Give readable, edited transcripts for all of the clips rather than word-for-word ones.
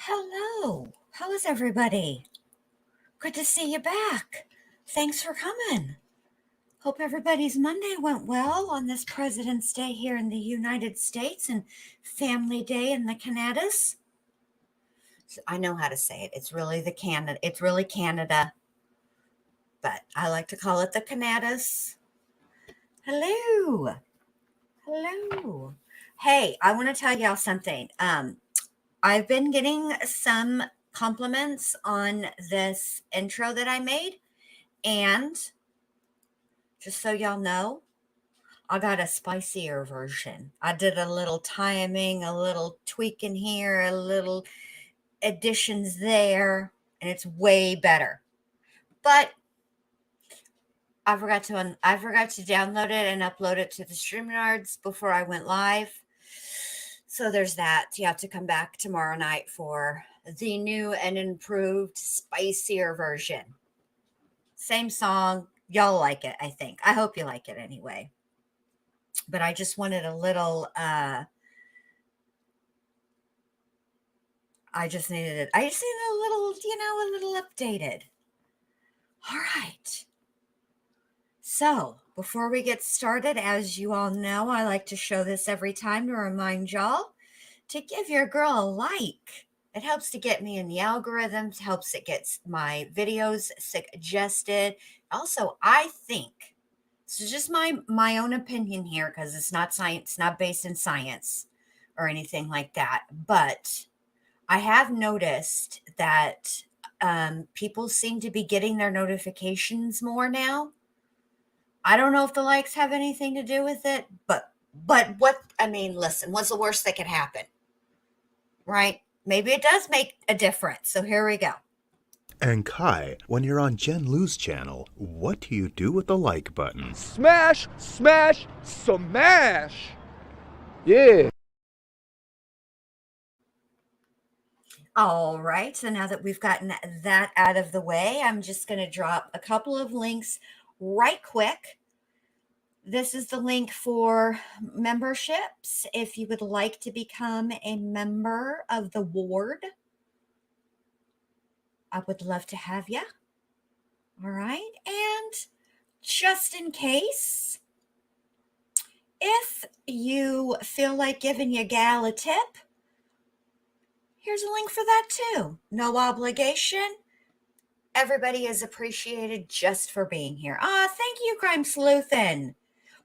Hello. How is everybody? Good to see you back. Thanks for coming. Hope everybody's Monday went well on this President's Day here in the United States and Family Day in the Canadas. I know how to say it. It's really Canada, but I like to call it the Canadas. Hello. Hello. Hey, I want to tell y'all something. I've been getting some compliments on this intro that I made. And just so y'all know, I got a spicier version. I did a little timing, a little tweaking here, a little additions there, and it's way better. But I forgot to download it and upload it to the StreamYards before I went live. So there's that. You have to come back tomorrow night for the new and improved, spicier version. Same song. Y'all like it, I think. I hope you like it anyway. But I just wanted a little I just needed a little, a little updated. All right. So, before we get started, as you all know, I like to show this every time to remind y'all to give your girl a like. It helps to get me in the algorithms, helps it gets my videos suggested. Also, I think, this is just my own opinion here because it's not science, not based in science or anything like that. But I have noticed that people seem to be getting their notifications more now. I don't know if the likes have anything to do with it, but listen, what's the worst that could happen? Right? Maybe it does make a difference. So here we go. And Kai, when you're on Jen Lou's channel, what do you do with the like button? Smash, smash, smash! Yeah. All right. So now that we've gotten that out of the way, I'm just going to drop a couple of links right quick. This is the link for memberships. If you would like to become a member of the ward, I would love to have you. All right. And just in case, if you feel like giving your gal a tip, here's a link for that too. No obligation. Everybody is appreciated just for being here. Thank you, Crime Sleuthin'.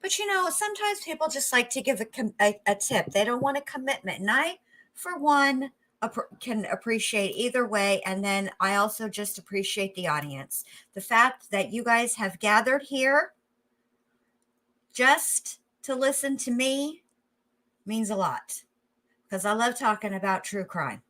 But sometimes people just like to give a tip. They don't want a commitment. And I, for one, can appreciate either way. And then I also just appreciate the audience. The fact that you guys have gathered here just to listen to me means a lot. Because I love talking about true crime.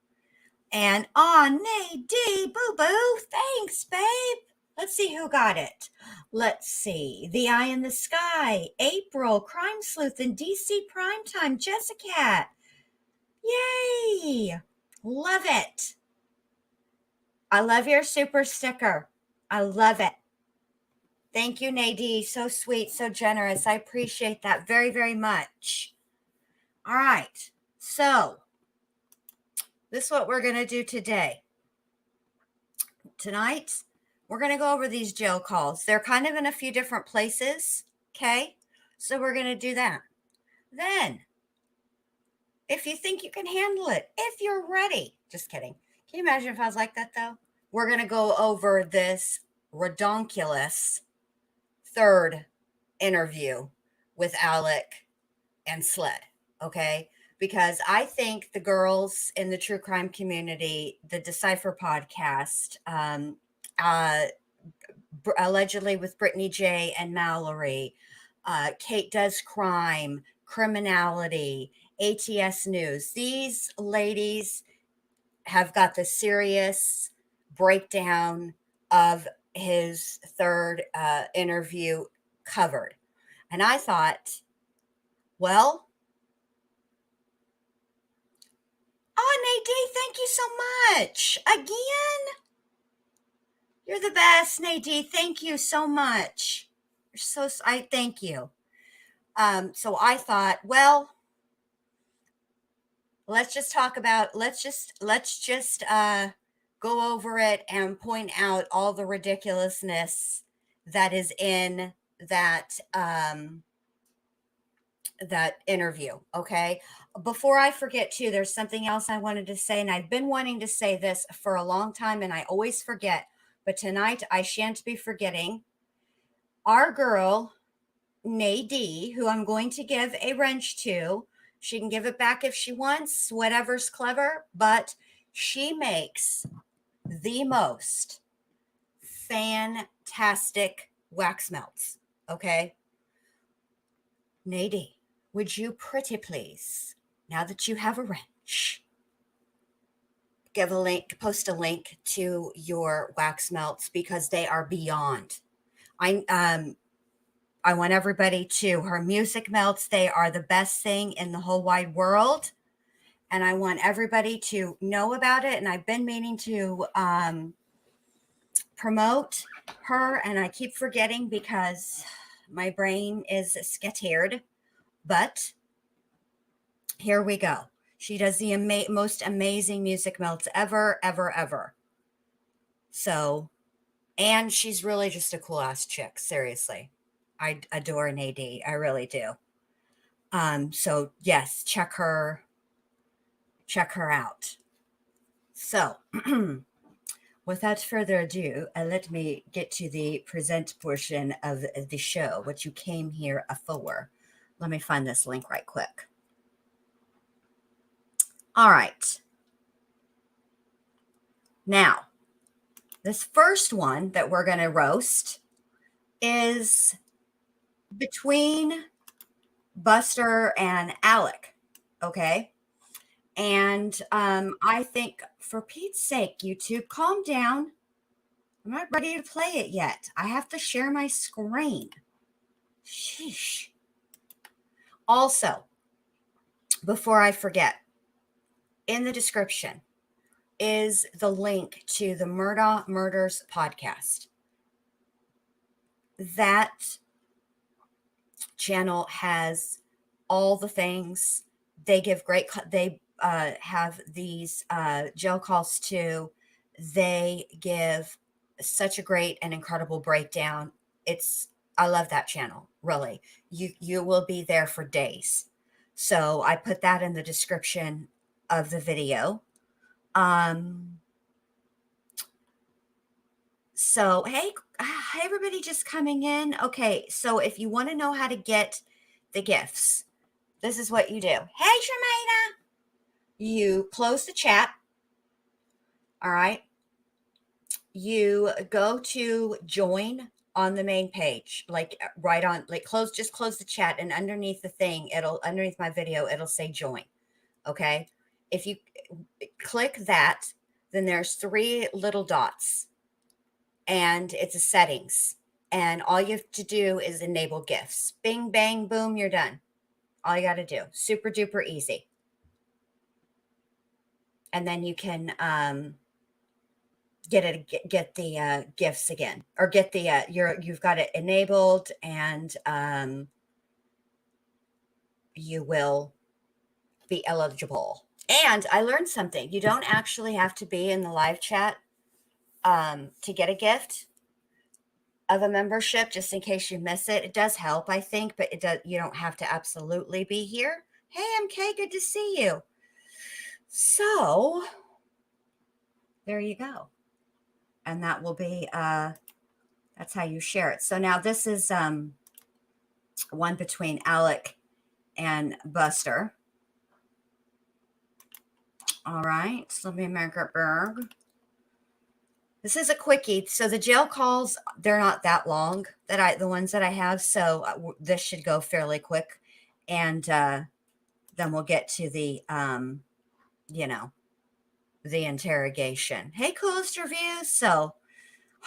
And Nadie, boo-boo, thanks, babe. Let's see who got it. Let's see. The Eye in the Sky, April, Crime Sleuth, and DC Primetime, Jessica. Yay! Love it. I love your super sticker. I love it. Thank you, Nadie. So sweet, so generous. I appreciate that very, very much. All right. So, this is what we're going to do today. Tonight, we're going to go over these jail calls. They're kind of in a few different places, okay? So we're going to do that. Then, if you think you can handle it, if you're ready, just kidding. Can you imagine if I was like that, though? We're going to go over this redonkulous third interview with Alec and Sled, okay? Because I think the girls in the true crime community, the Decipher podcast, allegedly with Brittany J and Mallory, Kate Does Crime, Criminality, ATS News. These ladies have got the serious breakdown of his third interview covered. And I thought, well, Nadie, thank you so much. Again, you're the best, Nadie. Thank you so much. I thank you. So I thought, well, let's just talk about, let's just go over it and point out all the ridiculousness that is in that interview. Okay, before I forget too, there's something else I wanted to say, and I've been wanting to say this for a long time and I always forget, but tonight I shan't be forgetting. Our girl Nadie, who I'm going to give a wrench to, she can give it back if she wants, whatever's clever, but she makes the most fantastic wax melts. Okay, Nadie, would you pretty please, now that you have a wrench, give a link, post a link to your wax melts, because they are beyond. I want everybody to, her music melts, they are the best thing in the whole wide world. And I want everybody to know about it. And I've been meaning to promote her, and I keep forgetting because my brain is scattered. But here we go. She does the most amazing music melts ever, ever, ever. So, and she's really just a cool ass chick. Seriously. I adore Nadie. I really do. So yes, check her out. So without further ado, let me get to the present portion of the show, what you came here for. Let me find this link right quick. All right. Now, this first one that we're going to roast is between Buster and Alec. Okay. And I think, for Pete's sake, YouTube, calm down. I'm not ready to play it yet. I have to share my screen. Sheesh. Also, before I forget, in the description is the link to the Murdaugh Murders podcast. That channel has all the things. They give great, they have these jail calls too. They give such a great and incredible breakdown. I love that channel, really. You will be there for days. So I put that in the description of the video. So hey, everybody just coming in. Okay, so if you want to know how to get the gifts, this is what you do. Hey, Shermana, you close the chat. All right. You go to join on the main page, like right on, like just close the chat, and underneath the thing, underneath my video, it'll say join. Okay. If you click that, then there's 3 little dots and it's a settings. And all you have to do is enable gifts. Bing, bang, boom, you're done. All you got to do. Super duper easy. And then you can get the gifts again, or get the you've got it enabled, and you will be eligible. And I learned something. You don't actually have to be in the live chat to get a gift of a membership, just in case you miss it. It does help, I think, but you don't have to absolutely be here. Hey, MK, good to see you. So there you go. And that will be that's how you share it. So now this is one between Alec and Buster. All right, so let me make it big. This is a quickie. So the jail calls, they're not that long, the ones that I have. So this should go fairly quick. And then we'll get to the, the interrogation. Hey, coolest reviews. So,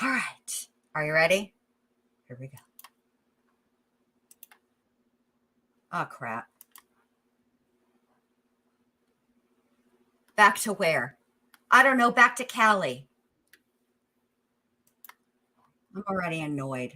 all right. Are you ready? Here we go. Oh, crap. Back to where? I don't know. Back to Cali. I'm already annoyed.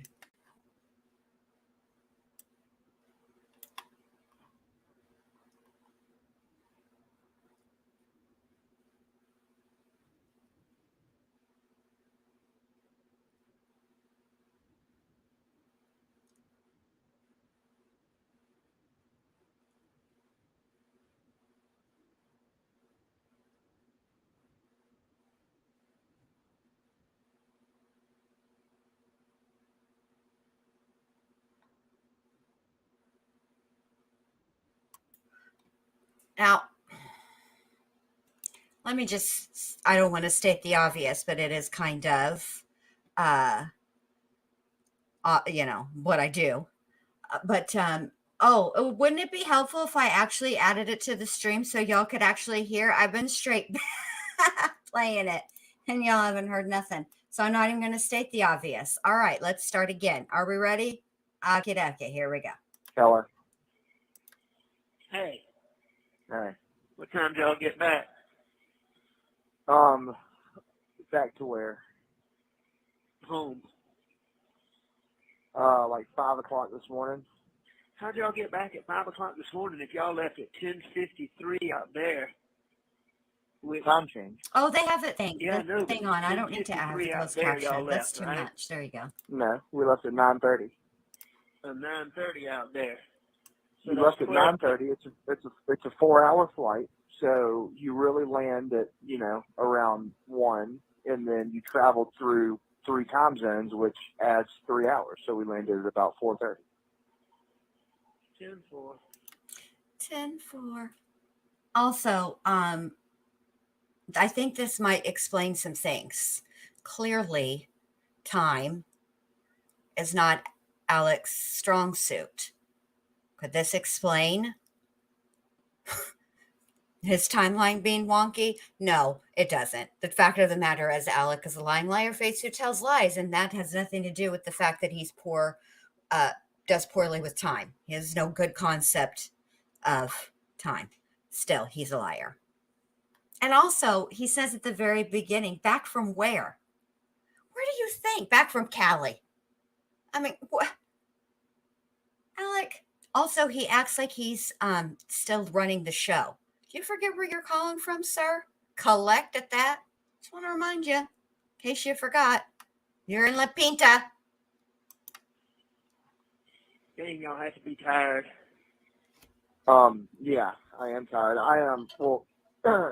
Now, let me just, I don't want to state the obvious, but it is kind of, uh, what I do. Wouldn't it be helpful if I actually added it to the stream so y'all could actually hear? I've been straight playing it and y'all haven't heard nothing. So I'm not even going to state the obvious. All right, let's start again. Are we ready? Okay, here we go. Keller. Hey, Hey. what time did y'all get back? Back to where? Home. Like 5 o'clock this morning. How'd y'all get back at 5 o'clock this morning if y'all left at 10:53 out there? With Time change. Oh, they have it thing. Yeah, I know, Thing but on. I don't need to add 10:53 out closed there, y'all caption. That's left, too right? much. There you go. No, we left at 9:30. 9:30 out there. So We that's left at 12 9:30. It's a 4-hour flight, so you really land at around 1, and then you traveled through 3 time zones, which adds 3 hours. So we landed at about 4:30. 10:04. 10-4. Also, I think this might explain some things. Clearly, time is not Alex's strong suit. Could this explain his timeline being wonky? No, it doesn't. The fact of the matter is, Alec is a lying liar face who tells lies, and that has nothing to do with the fact that he's poor, does poorly with time. He has no good concept of time. Still, he's a liar. And also, he says at the very beginning, back from where? Where do you think? Back from Cali. I mean, what? Alec. Also, he acts like he's still running the show. Do you forget where you're calling from, sir? Collect at that. Just want to remind you, in case you forgot, you're in La Pinta. Dang, y'all have to be tired. Yeah, I am tired. I am. Well,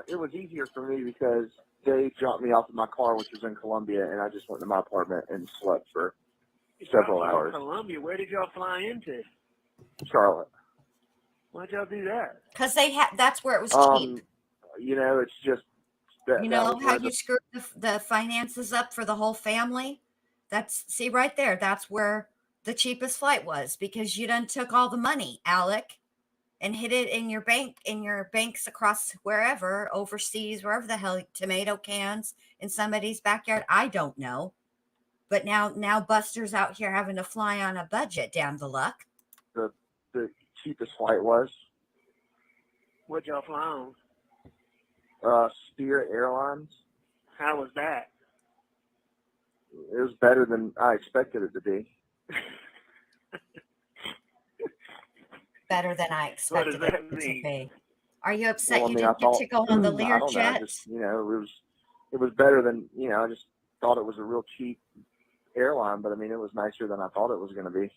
it was easier for me because they dropped me off at my car, which was in Columbia, and I just went to my apartment and slept for several Y'all hours. from Columbia, where did y'all fly into? Charlotte. Why'd y'all do that? Because that's where it was cheap. It's just that. You that know was how where you screw the finances up for the whole family? See right there. That's where the cheapest flight was, because you done took all the money, Alec, and hid it in your banks across wherever, overseas, wherever the hell, tomato cans in somebody's backyard. I don't know. But now Buster's out here having to fly on a budget. Damn the luck. the cheapest flight was. What'd y'all fly on? Spirit Airlines. How was that? It was better than I expected it to be. Better than I expected that it to mean? be. Are you upset Well, I you mean, didn't get to go on the I don't know. Learjet? Just it was better than I just thought it was a real cheap airline, but I mean, it was nicer than I thought it was going to be.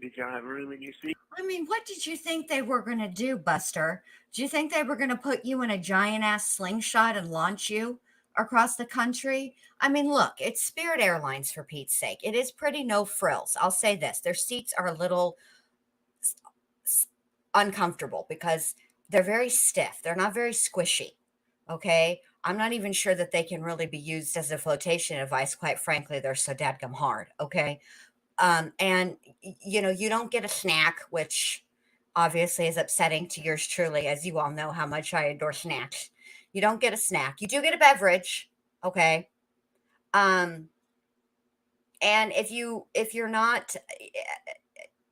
Did y'all have room in your seat? I mean, what did you think they were going to do, Buster? Do you think they were going to put you in a giant ass slingshot and launch you across the country? I mean, look, it's Spirit Airlines, for Pete's sake. It is pretty no frills. I'll say this. Their seats are a little uncomfortable because they're very stiff. They're not very squishy. Okay. I'm not even sure that they can really be used as a flotation device. Quite frankly, they're so dadgum hard. Okay. And you don't get a snack, which obviously is upsetting to yours truly, as you all know how much I adore snacks. You don't get a snack. You do get a beverage. Okay. And if you're not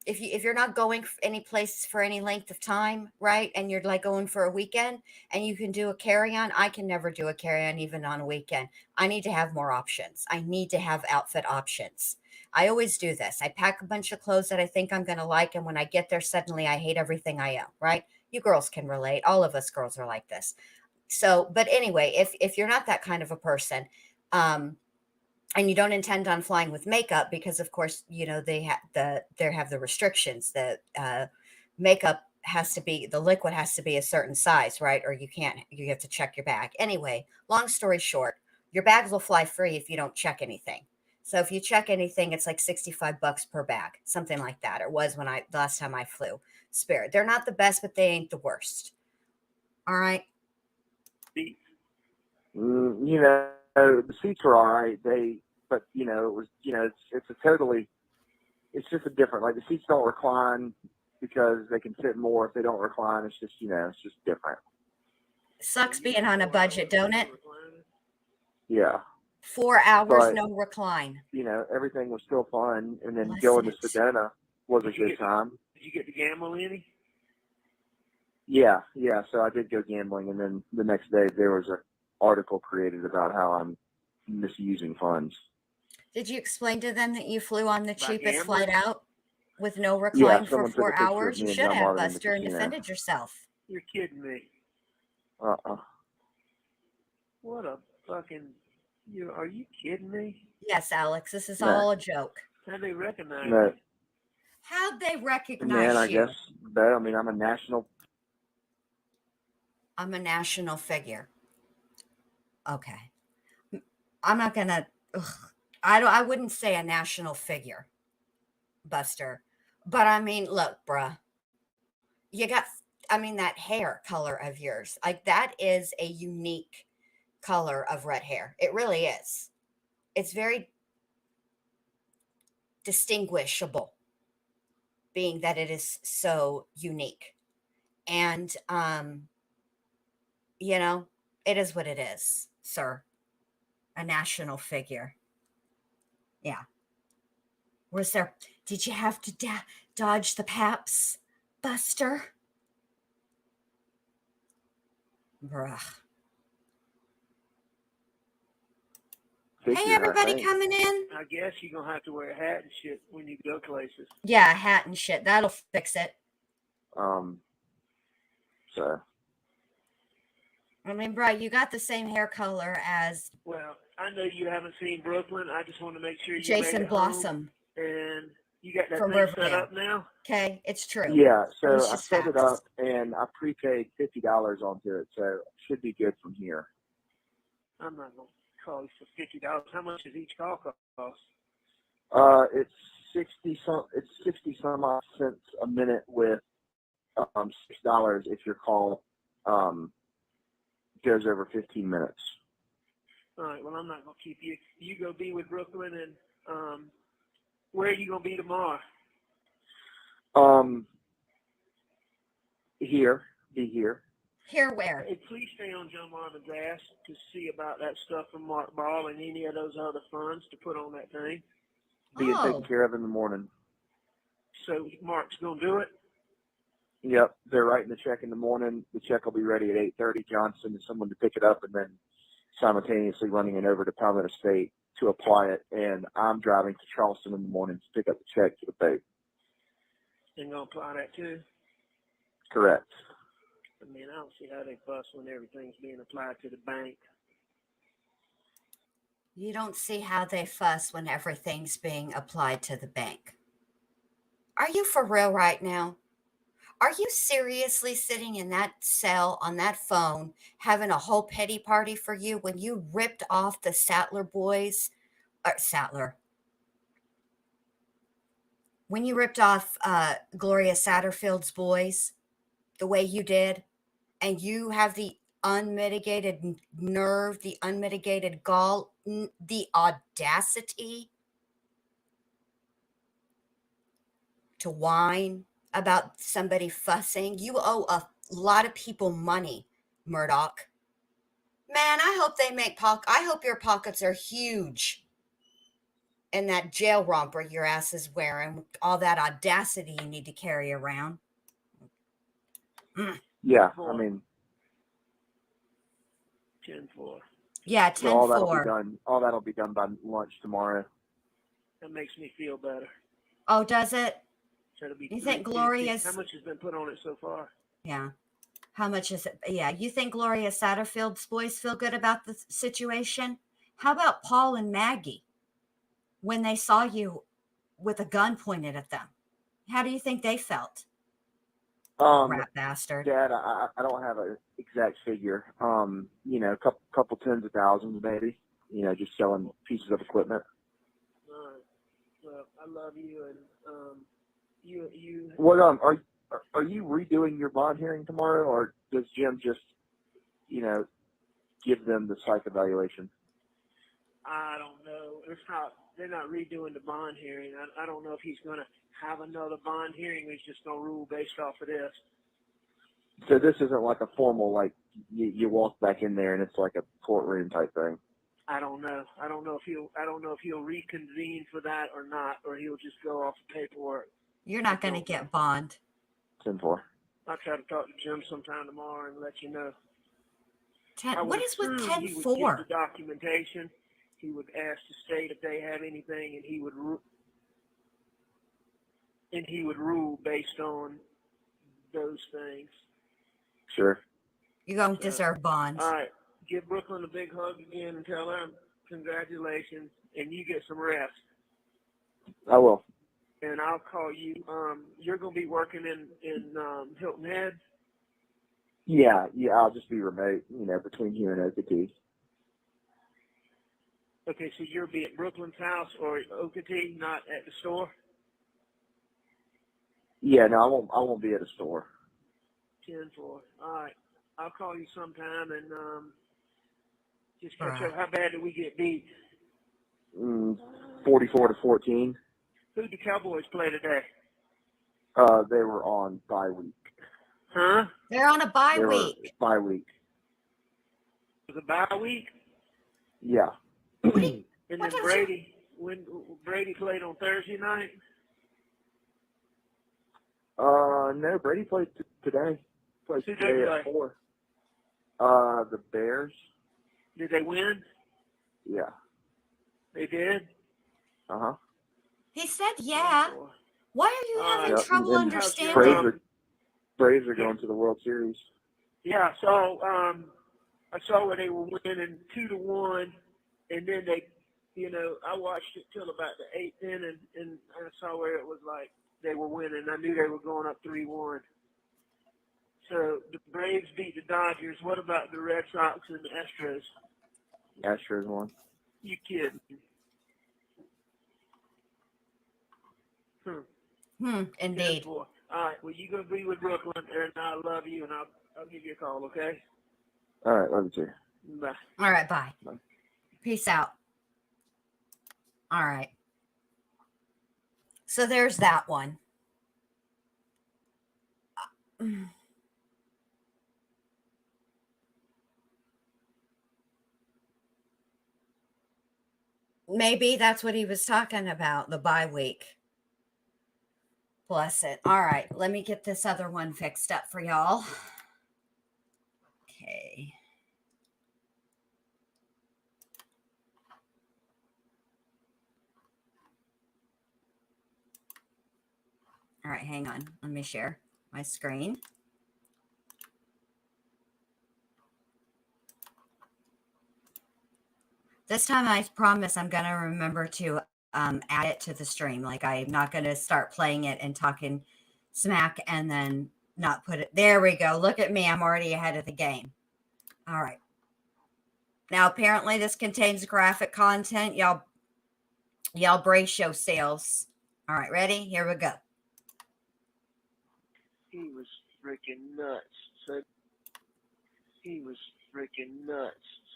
if you're not going any place for any length of time, right, and you're like going for a weekend and you can do a carry-on, I can never do a carry-on even on a weekend. I need to have more options. I need to have outfit options. I always do this. I pack a bunch of clothes that I think I'm going to like, and when I get there, suddenly I hate everything I own, right? You girls can relate. All of us girls are like this. So, but anyway, if you're not that kind of a person, and you don't intend on flying with makeup, because of course they have the restrictions. The makeup has to be, the liquid has to be a certain size, right? Or you have to check your bag. Anyway, long story short, your bags will fly free if you don't check anything. So if you check anything, it's like $65 per bag, something like that. It was when the last time I flew Spirit. They're not the best, but they ain't the worst. all right? Seats. You know, the seats were all right. But you know, it was, you know, it's just a different. Like the seats don't recline because they can fit more. If they don't recline, it's just, you know, it's just different. Sucks being on a budget, don't it? Yeah. 4 hours, But, no recline. you know, everything was still fun. And then Blessed going to it. Sedona was a good time. Did you get to gamble any? Yeah. So I did go gambling, and then the next day there was an article created about how I'm misusing funds. Did you explain to them that you flew on the By cheapest gambling? flight out with no Yeah, recline for someone took a 4 picture of hours? You me and should John have, Marvin in the Buster, and casino. defended yourself. You're kidding me. What a fucking... Are you kidding me? Yes, Alex, this is No. all a joke. How'd they recognize No. me? How'd they recognize Man, I you? guess, but I mean, I'm a national. I'm a national figure. Okay. I'm not gonna. I wouldn't say a national figure, Buster. But I mean, look, bruh. You got. I mean, that hair color of yours, like that is a unique color of red hair. It really is. It's very distinguishable, being that it is so unique. And you know, it is what it is, sir. A national figure. Yeah. Was there, did you have to dodge the paps, Buster? Bruh. Hey, Figure, everybody coming in? I guess you're going to have to wear a hat and shit when you go places. Yeah, a hat and shit. That'll fix it. So. I mean, bruh, you got the same hair color as Well, I know you haven't seen Brooklyn. I just want to make sure you Jason made it Blossom. Home, and you got that From thing Riverdale. set up now? Okay, it's true. Yeah, so It's I just set it facts. up and I prepaid $50 onto it, so it should be good from here. I'm not going to call you for $50. How much does each call cost? It's 60 some odd cents a minute with $6 if your call goes over 15 minutes. All right, well, I'm not going to keep you. You go be with Brooklyn, and where are you going to be tomorrow? Be here. Here where? Hey, please stay on John Marvin's ass to see about that stuff from Murdaugh and any of those other funds to put on that thing. Being taken care of in the morning. So Mark's going to do it? Yep, they're writing the check in the morning. The check will be ready at 8:30. Johnson is someone to pick it up, and then simultaneously running it over to Palmetto State to apply it. And I'm driving to Charleston in the morning to pick up the check to the bank. And going to apply that too? Correct. I mean, I don't see how they fuss when everything's being applied to the bank. You don't see how they fuss when everything's being applied to the bank. Are you for real right now? Are you seriously sitting in that cell on that phone having a whole petty party for you when you ripped off the Sattler boys? When you ripped off Gloria Satterfield's boys the way you did, and you have the unmitigated nerve, the unmitigated gall, the audacity to whine about somebody fussing. You owe a lot of people money, Murdaugh. Man, I hope they make I hope your pockets are huge in that jail romper your ass is wearing with all that audacity you need to carry around. Yeah, I mean, 10-4. Yeah, 10-4. so all that'll be done by lunch tomorrow. That makes me feel better. Oh, does it? So it'll be You think $350. Gloria's... How much has been put on it so far? Yeah. How much is it? Yeah. You think Gloria Satterfield's boys feel good about the situation? How about Paul and Maggie when they saw you with a gun pointed at them? How do you think they felt? Rat bastard. Dad, I don't have an exact figure. You know, a couple tens of thousands maybe. You know, just selling pieces of equipment. All right. Well, I love you, and you. What are you redoing your bond hearing tomorrow, or does Jim just give them the psych evaluation? I don't know. They're not redoing the bond hearing. I don't know if he's going to have another bond hearing. He's just going to rule based off of this. So this isn't like a formal, like, you walk back in there and it's like a courtroom type thing. I don't know. I don't know if he'll reconvene for that or not, or he'll just go off the paperwork. You're not going to get bond. 10-4. I'll try to talk to Jim sometime tomorrow and let you know. What is with 10-4? He would get the documentation. He would ask the state if they have anything, and he would rule based on those things. Sure. You're going to deserve bond. All right. Give Brooklyn a big hug again and tell her congratulations, and you get some rest. I will. And I'll call you. You're going to be working in Hilton Head? Yeah, I'll just be remote, between here and Okeechobee. Okay, so you'll be at Brooklyn's house or Okeechobee, not at the store? Yeah, no, I won't be at a store. 10-4. All right. I'll call you sometime and just catch up. How bad did we get beat? 44-14. Who'd the Cowboys play today? They were on bye week. Huh? They're on a bye week. Bye week. Was it bye week? Yeah. And then Brady played on Thursday night? No, Brady played today. Played today at 4. The Bears. Did they win? Yeah. They did? Uh-huh. He said, yeah. Why are you having trouble understanding? Braves are going to the World Series. Yeah, so I saw where they were winning 2-1, and then they, I watched it till about the 8th inning, and I saw where it was like they were winning. I knew they were going up 3-1. So the Braves beat the Dodgers. What about the Red Sox and the Astros? Astros won. You kidding? Indeed. All right. Well, you're going to be with Brooklyn, and I love you, and I'll give you a call, okay? All right. Love you too. Bye. All right. Bye. Bye. Peace out. All right. So there's that one. Maybe that's what he was talking about, the bye week. Bless it. All right, let me get this other one fixed up for y'all. Okay. All right, hang on. Let me share my screen. This time I promise I'm going to remember to add it to the stream. Like, I'm not going to start playing it and talking smack and then not put it. There we go. Look at me. I'm already ahead of the game. All right. Now, apparently this contains graphic content. Y'all brace yourselves. All right, ready? Here we go. He was freaking nuts.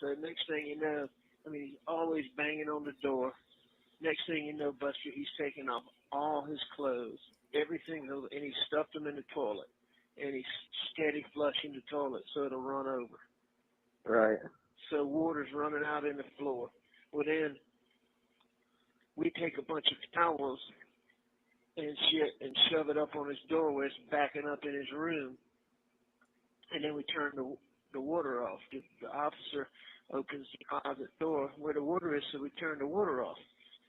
So next thing you know, he's always banging on the door. Next thing you know, Buster, he's taking off all his clothes, everything, and he stuffed them in the toilet. And he's steady flushing the toilet so it'll run over. Right. So water's running out in the floor. Well, then we take a bunch of towels and shit and shove it up on his door where it's backing up in his room. And then we turn the water off. The officer opens the closet door where the water is, so we turn the water off.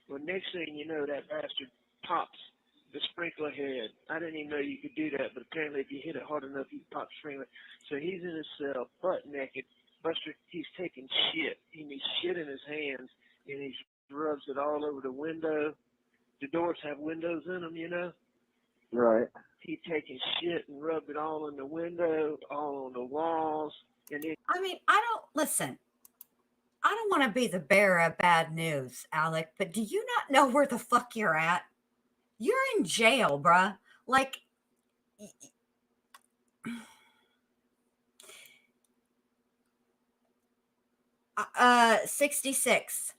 Well, next thing you know, that bastard pops the sprinkler head. I didn't even know you could do that, but apparently if you hit it hard enough, you can pop the sprinkler. So he's in his cell, butt naked. Buster, he's taking shit. And he's shit in his hands, and he rubs it all over the window. The doors have windows in them, Right. He's taking shit and rubbed it all in the window, all on the walls. And then, Listen, I don't want to be the bearer of bad news, Alec, but do you not know where the fuck you're at? You're in jail, bruh. Like, 66,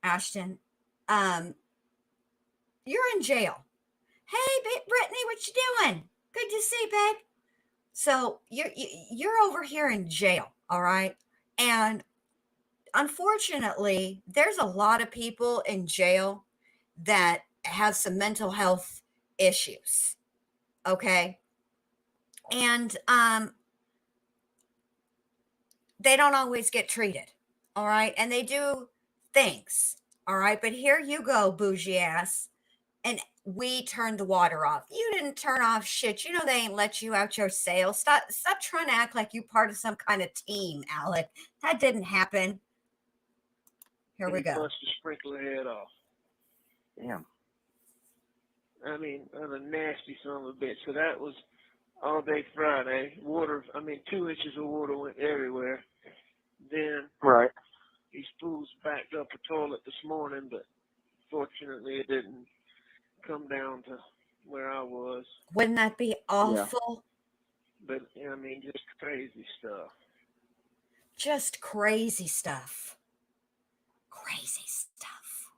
Ashton. You're in jail. Hey, Brittany, what you doing? Good to see, babe. So you're over here in jail, all right? And unfortunately, there's a lot of people in jail that have some mental health issues, okay? And they don't always get treated, all right? And they do things, all right? But here you go, bougie ass, and we turned the water off. You didn't turn off shit. You know they ain't let you out your sale. Stop trying to act like you part of some kind of team, Alec. That didn't happen. Here we He go. bust the sprinkler head off. Damn. I mean, a nasty son of a bitch. So that was all day Friday. Water, 2 inches of water went everywhere. Then Right. these fools backed up a toilet this morning, but fortunately it didn't come down to where I was. Wouldn't that be awful? But, just crazy stuff. Just crazy stuff. Crazy stuff.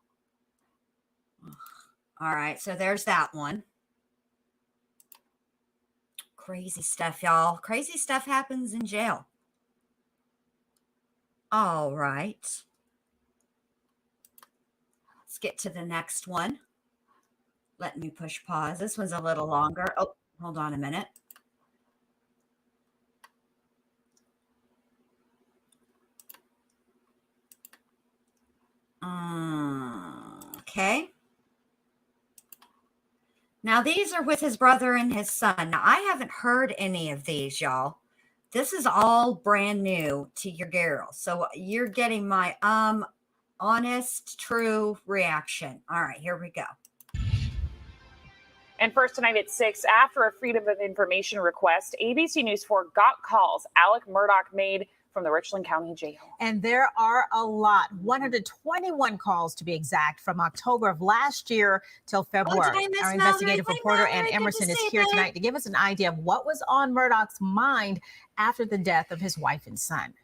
All right, so there's that one. Crazy stuff, y'all. Crazy stuff happens in jail. All right. Let's get to the next one. Let me push pause. This one's a little longer. Oh, hold on a minute. Okay. Now, these are with his brother and his son. Now, I haven't heard any of these, y'all. This is all brand new to your girl. So you're getting my honest, true reaction. All right, here we go. And first tonight at 6, after a Freedom of Information request, ABC News 4 got calls Alec Murdaugh made from the Richland County Jail. And there are a lot, 121 calls to be exact, from October of last year till February. Our investigative reporter Ann Emerson is here tonight to give us an idea of what was on Murdaugh's mind after the death of his wife and son.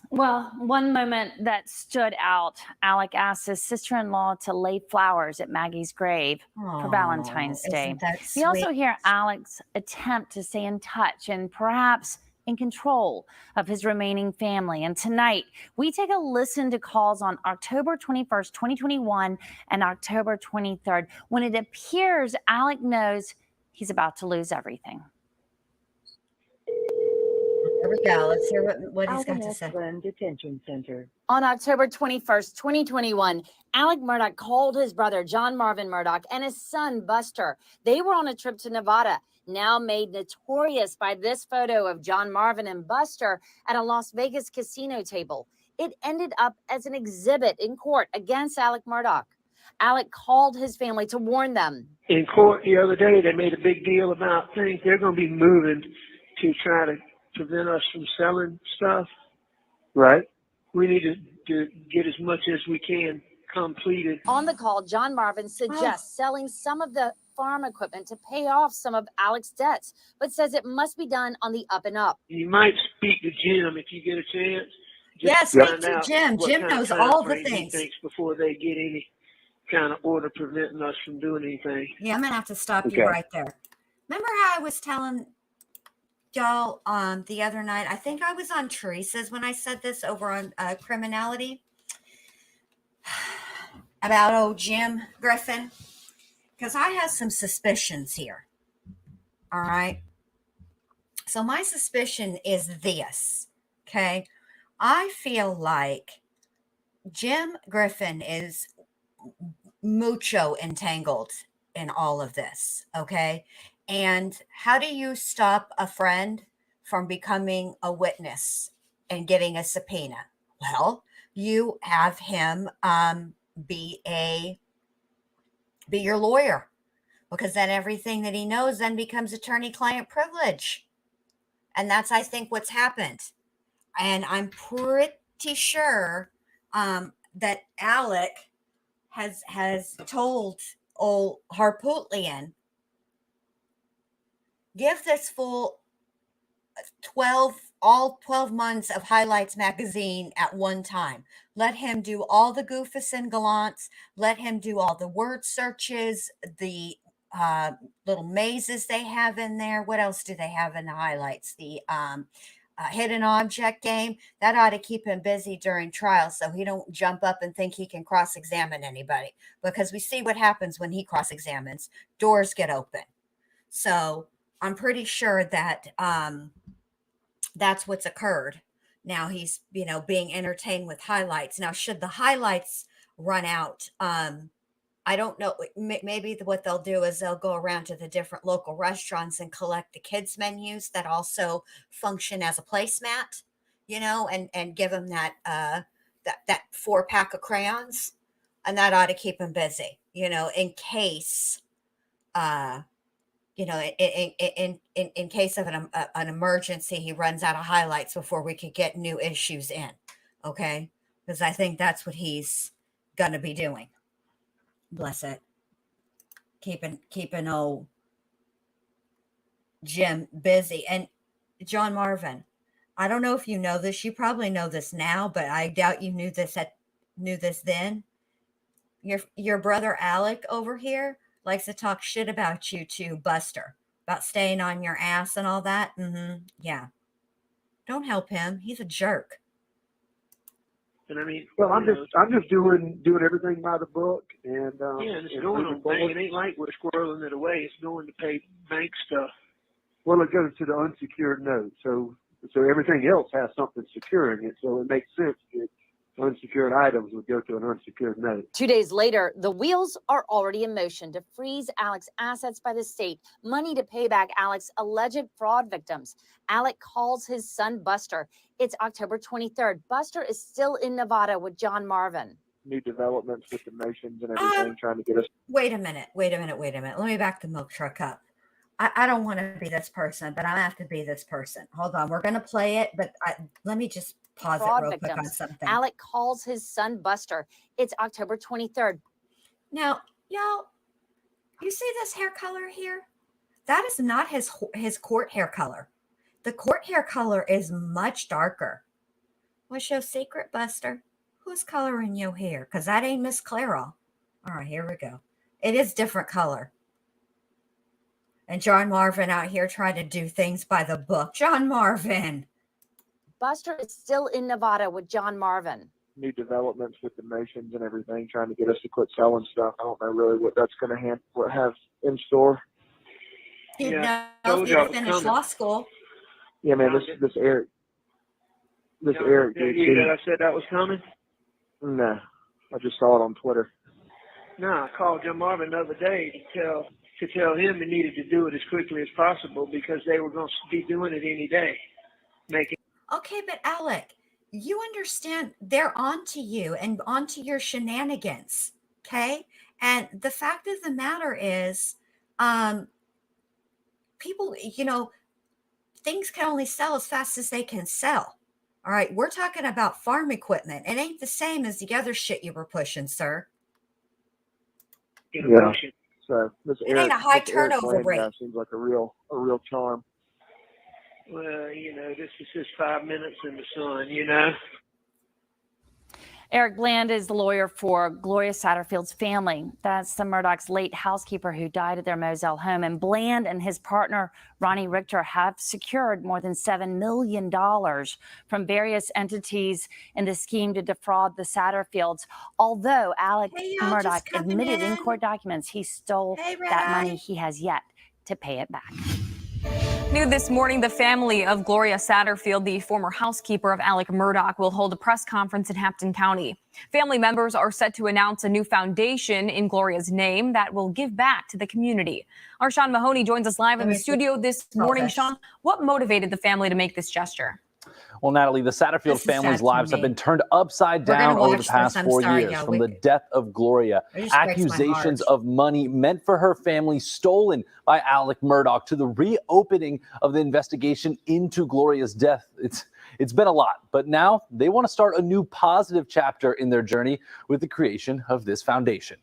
Well, one moment that stood out, Alec asked his sister-in-law to lay flowers at Maggie's grave for Valentine's Day. We also hear Alec's attempt to stay in touch and perhaps in control of his remaining family. And tonight, we take a listen to calls on October 21st, 2021 and October 23rd, when it appears Alec knows he's about to lose everything. Here we go. Let's hear what he's got to say. Detention Center. On October 21st, 2021, Alec Murdaugh called his brother, John Marvin Murdaugh, and his son, Buster. They were on a trip to Nevada, now made notorious by this photo of John Marvin and Buster at a Las Vegas casino table. It ended up as an exhibit in court against Alec Murdaugh. Alec called his family to warn them. In court the other day, they made a big deal about things. They're going to be moving to try to prevent us from selling stuff. Right. We need to get as much as we can completed. On the call, John Marvin suggests selling some of the farm equipment to pay off some of Alec's debts, but says it must be done on the up and up. You might speak to Jim if you get a chance. Yes, speak to Jim. Jim knows all the things. He thinks before they get any kind of order preventing us from doing anything. Yeah, I'm going to have to stop you right there. Remember how I was telling y'all the other night, I think I was on Teresa's when I said this over on Criminality about old Jim Griffin, because I have some suspicions here. All right. So my suspicion is this. Okay. I feel like Jim Griffin is mucho entangled in all of this. Okay. And how do you stop a friend from becoming a witness and getting a subpoena? Well, you have him be your lawyer, because then everything that he knows then becomes attorney-client privilege. And that's, I think, what's happened. And I'm pretty sure that Alec has told old Harpootlian, give this fool 12 all 12 months of Highlights magazine at one time. Let him do all the goofus and gallants. Let him do all the word searches, the little mazes they have in there. What else do they have in the Highlights? The hidden object game. That ought to keep him busy during trial so he don't jump up and think he can cross-examine anybody, because we see what happens when he cross-examines. Doors get open. So I'm pretty sure that that's what's occurred. Now he's, being entertained with Highlights. Now, should the Highlights run out, I don't know. Maybe what they'll do is they'll go around to the different local restaurants and collect the kids' menus that also function as a placemat, and give them that 4-pack of crayons, and that ought to keep them busy, in case, in case of an emergency, he runs out of Highlights before we could get new issues in. Okay, because I think that's what he's gonna be doing. Bless it. Keeping old Jim busy. And John Marvin, I don't know if you know this. You probably know this now, but I doubt you knew this then. Your brother Alec over here likes to talk shit about you to Buster, about staying on your ass and all that. Yeah. Don't help him. He's a jerk. And I mean, well, I'm just doing everything by the book, and and it's going on bank. It ain't like we're squirreling it away. It's going to pay bank stuff. Well, it goes to the unsecured note, so everything else has something securing it. So it makes sense that unsecured items would go to an unsecured note. 2 days later, the wheels are already in motion to freeze Alec's assets by the state, money to pay back Alec's alleged fraud victims. Alec calls his son Buster. It's October 23rd. Buster is still in Nevada with John Marvin. New developments with the motions and everything, trying to get us. Wait a minute. Let me back the milk truck up. I don't want to be this person, but I have to be this person. Hold on. We're going to play it, but let me just pause it real quick on something. Alec calls his son Buster. It's October 23rd. Now, y'all, you see this hair color here? That is not his court hair color. The court hair color is much darker. What's your secret, Buster? Who's coloring your hair? Because that ain't Miss Clairol. All right, here we go. It is different color. And John Marvin out here trying to do things by the book. John Marvin. Buster is still in Nevada with John Marvin. New developments with the motions and everything, trying to get us to quit selling stuff. I don't know really what that's going to have in store. He knows he finished law school. Yeah, man, this Eric. This Eric dude. That I said that was coming? No, I just saw it on Twitter. No, I called John Marvin the other day to tell him he needed to do it as quickly as possible because they were going to be doing it any day. Okay, but Alec, you understand they're onto you and onto your shenanigans, okay? And the fact of the matter is, people, things can only sell as fast as they can sell. All right, we're talking about farm equipment. It ain't the same as the other shit you were pushing, sir. Yeah. So this it ain't a high turnover rate. Seems like a real charm. Well, this is just 5 minutes in the sun, Eric Bland is the lawyer for Gloria Satterfield's family. That's the Murdaugh's late housekeeper who died at their Moselle home. And Bland and his partner, Ronnie Richter, have secured more than $7 million from various entities in the scheme to defraud the Satterfields. Although Alec Murdaugh admitted in court documents he stole that money, he has yet to pay it back. New this morning, the family of Gloria Satterfield, the former housekeeper of Alec Murdaugh, will hold a press conference in Hampton County. Family members are set to announce a new foundation in Gloria's name that will give back to the community. Our Sean Mahoney joins us live in the studio this morning. Sean, what motivated the family to make this gesture? Well, Natalie, the Satterfield family's lives have been turned upside down over the past 4 years from the death of Gloria. Accusations of money meant for her family stolen by Alec Murdaugh to the reopening of the investigation into Gloria's death. It's been a lot, but now they want to start a new positive chapter in their journey with the creation of this foundation.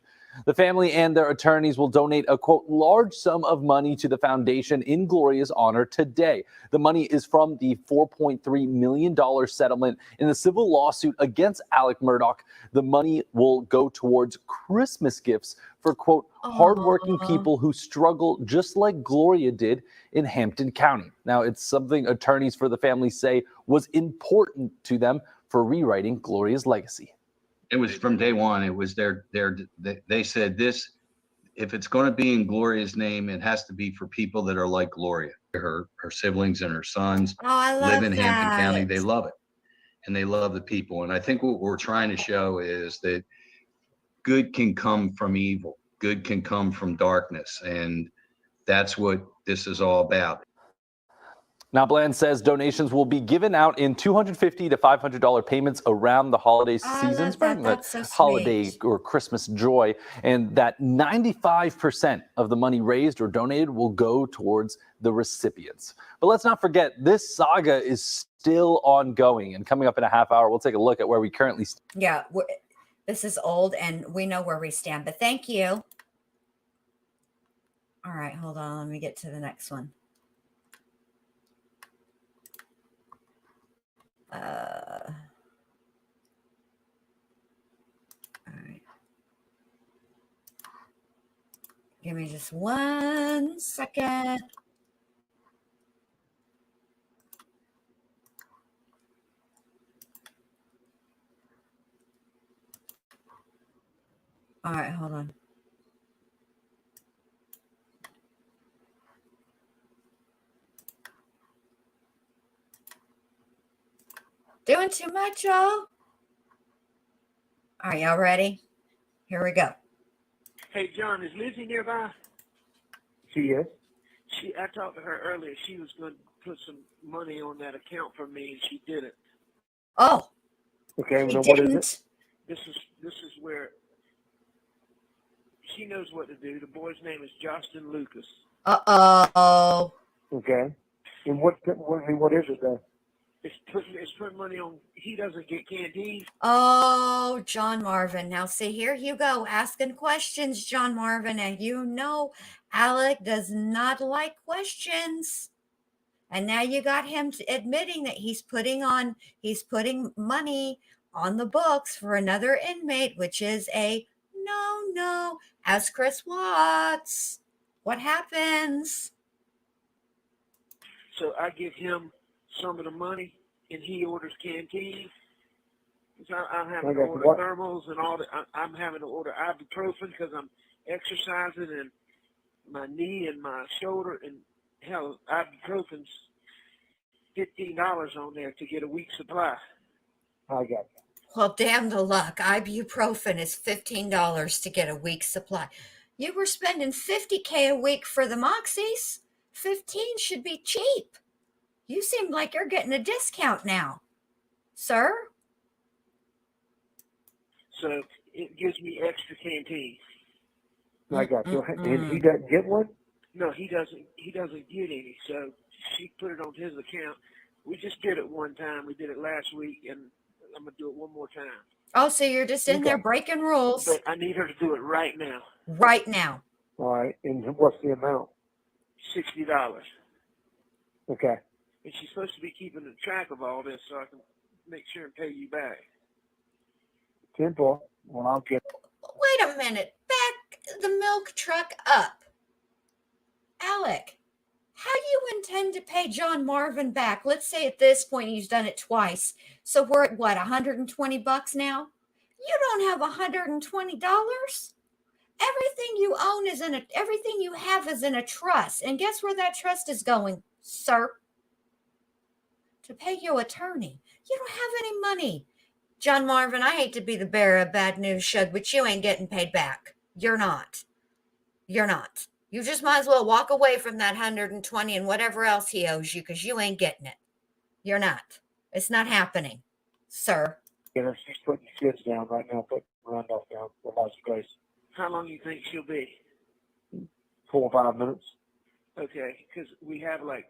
The family and their attorneys will donate a, quote, large sum of money to the foundation in Gloria's honor today. The money is from the $4.3 million settlement in the civil lawsuit against Alec Murdaugh. The money will go towards Christmas gifts for, quote, hardworking people who struggle just like Gloria did in Hampton County. Now, it's something attorneys for the family say was important to them for rewriting Gloria's legacy. It was from day one. It was they said this, if it's going to be in Gloria's name, it has to be for people that are like Gloria. Her siblings and her sons live in Hampton County. They love it. And they love the people. And I think what we're trying to show is that good can come from evil. Good can come from darkness. And that's what this is all about. Now, Bland says donations will be given out in $250 to $500 payments around the holiday season, spreading that holiday or Christmas joy, and that 95% of the money raised or donated will go towards the recipients. But let's not forget, this saga is still ongoing, and coming up in a half hour, we'll take a look at where we currently stand. Yeah, this is old, and we know where we stand, but thank you. All right, hold on. Let me get to the next one. All right. Give me just 1 second. All right, hold on. Doing too much, y'all. Are y'all ready? Here we go. Hey, John, is Lizzie nearby? She is. I talked to her earlier. She was going to put some money on that account for me, and she didn't. Oh. Okay, she well, didn't. What is it? This is where she knows what to do. The boy's name is Justin Lucas. Uh-oh. Okay. And what is it then? It's putting money on. He doesn't get canteen. Oh, John Marvin. Now, see, here you go, asking questions, John Marvin. And you know Alec does not like questions. And now you got him admitting that he's putting money on the books for another inmate, which is a no. Ask Chris Watts. What happens? So I give him some of the money, and he orders canteen. So I'm having to order thermals and all that. I'm having to order ibuprofen because I'm exercising and my knee and my shoulder. And hell, ibuprofen's $15 on there to get a week's supply. I got you. Well, damn the luck. Ibuprofen is $15 to get a week's supply. You were spending $50K a week for the Moxies. 15 should be cheap. You seem like you're getting a discount now, sir. So it gives me extra canteen. I got you. And he doesn't get one? No, he doesn't. He doesn't get any. So she put it on his account. We just did it one time. We did it last week, and I'm gonna do it one more time. Oh, so you're just in there breaking rules. But I need her to do it right now. Right now. All right. And what's the amount? $60. Okay. And she's supposed to be keeping a track of all this so I can make sure and pay you back. Simple. Well, I'll get. Wait a minute. Back the milk truck up. Alec, how do you intend to pay John Marvin back? Let's say at this point he's done it twice. So we're at what, $120 now? You don't have $120. Everything you own everything you have is in a trust. And guess where that trust is going, sir? To pay your attorney. You don't have any money. John Marvin, I hate to be the bearer of bad news, Shug, but you ain't getting paid back. You're not. You're not. You just might as well walk away from that 120 and whatever else he owes you, because you ain't getting it. You're not. It's not happening, sir. You know, she's putting kids down right now, putting Randolph down for lots of grace. How long do you think she'll be? 4 or 5 minutes. Okay, because we have like,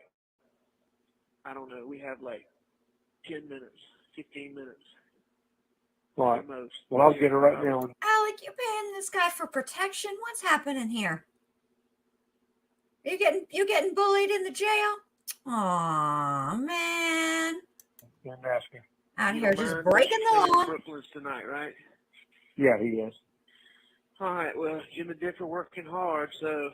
I don't know, we have like 10 minutes, 15 minutes. Right. Most. Well, I was getting it right now. Alec, you paying this guy for protection? What's happening here? You getting bullied in the jail? Aw, man. You're asking. Out You here don't just mind breaking the staying in law. Brooklyn's tonight, right? Yeah, he is. All right. Well, Jim and Dick are working hard, so.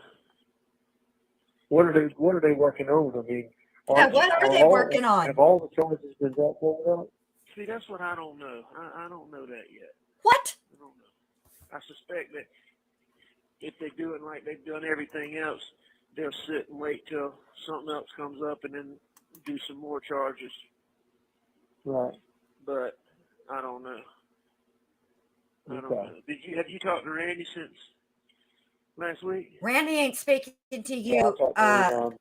What are they working on? I mean, Yeah, what are they working on? Have all the charges been brought forward? See, that's what I don't know. I don't know that yet. What? I don't know. I suspect that if they do it like they've done everything else, they'll sit and wait till something else comes up and then do some more charges. Right. But I don't know. I don't Okay. know. Have you talked to Randy since last week? Randy ain't speaking to you,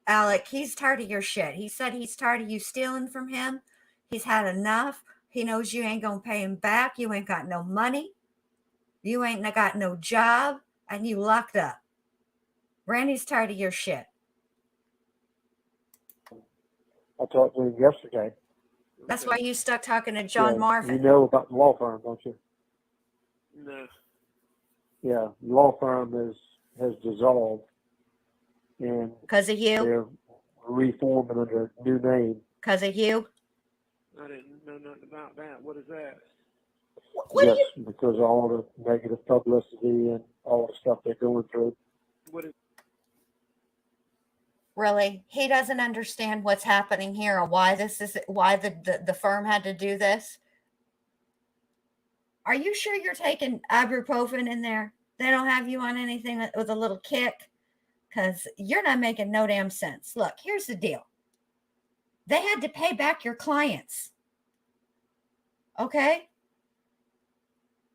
Alec. He's tired of your shit. He said he's tired of you stealing from him. He's had enough. He knows you ain't gonna pay him back. You ain't got no money. You ain't got no job, and you locked up. Randy's tired of your shit. I talked to him yesterday. That's why you stuck talking to John Marvin. You know about the law firm, don't you? No. Yeah, the law firm has dissolved, and because of you, they're reforming under a new name. Because of you. I didn't know nothing about that. What is that? Yes, because of all the negative publicity and all the stuff they're going through. What is? Really, he doesn't understand what's happening here or why the firm had to do this. Are you sure you're taking ibuprofen in there? They don't have you on anything with a little kick? Because you're not making no damn sense. Look, here's the deal. They had to pay back your clients. Okay?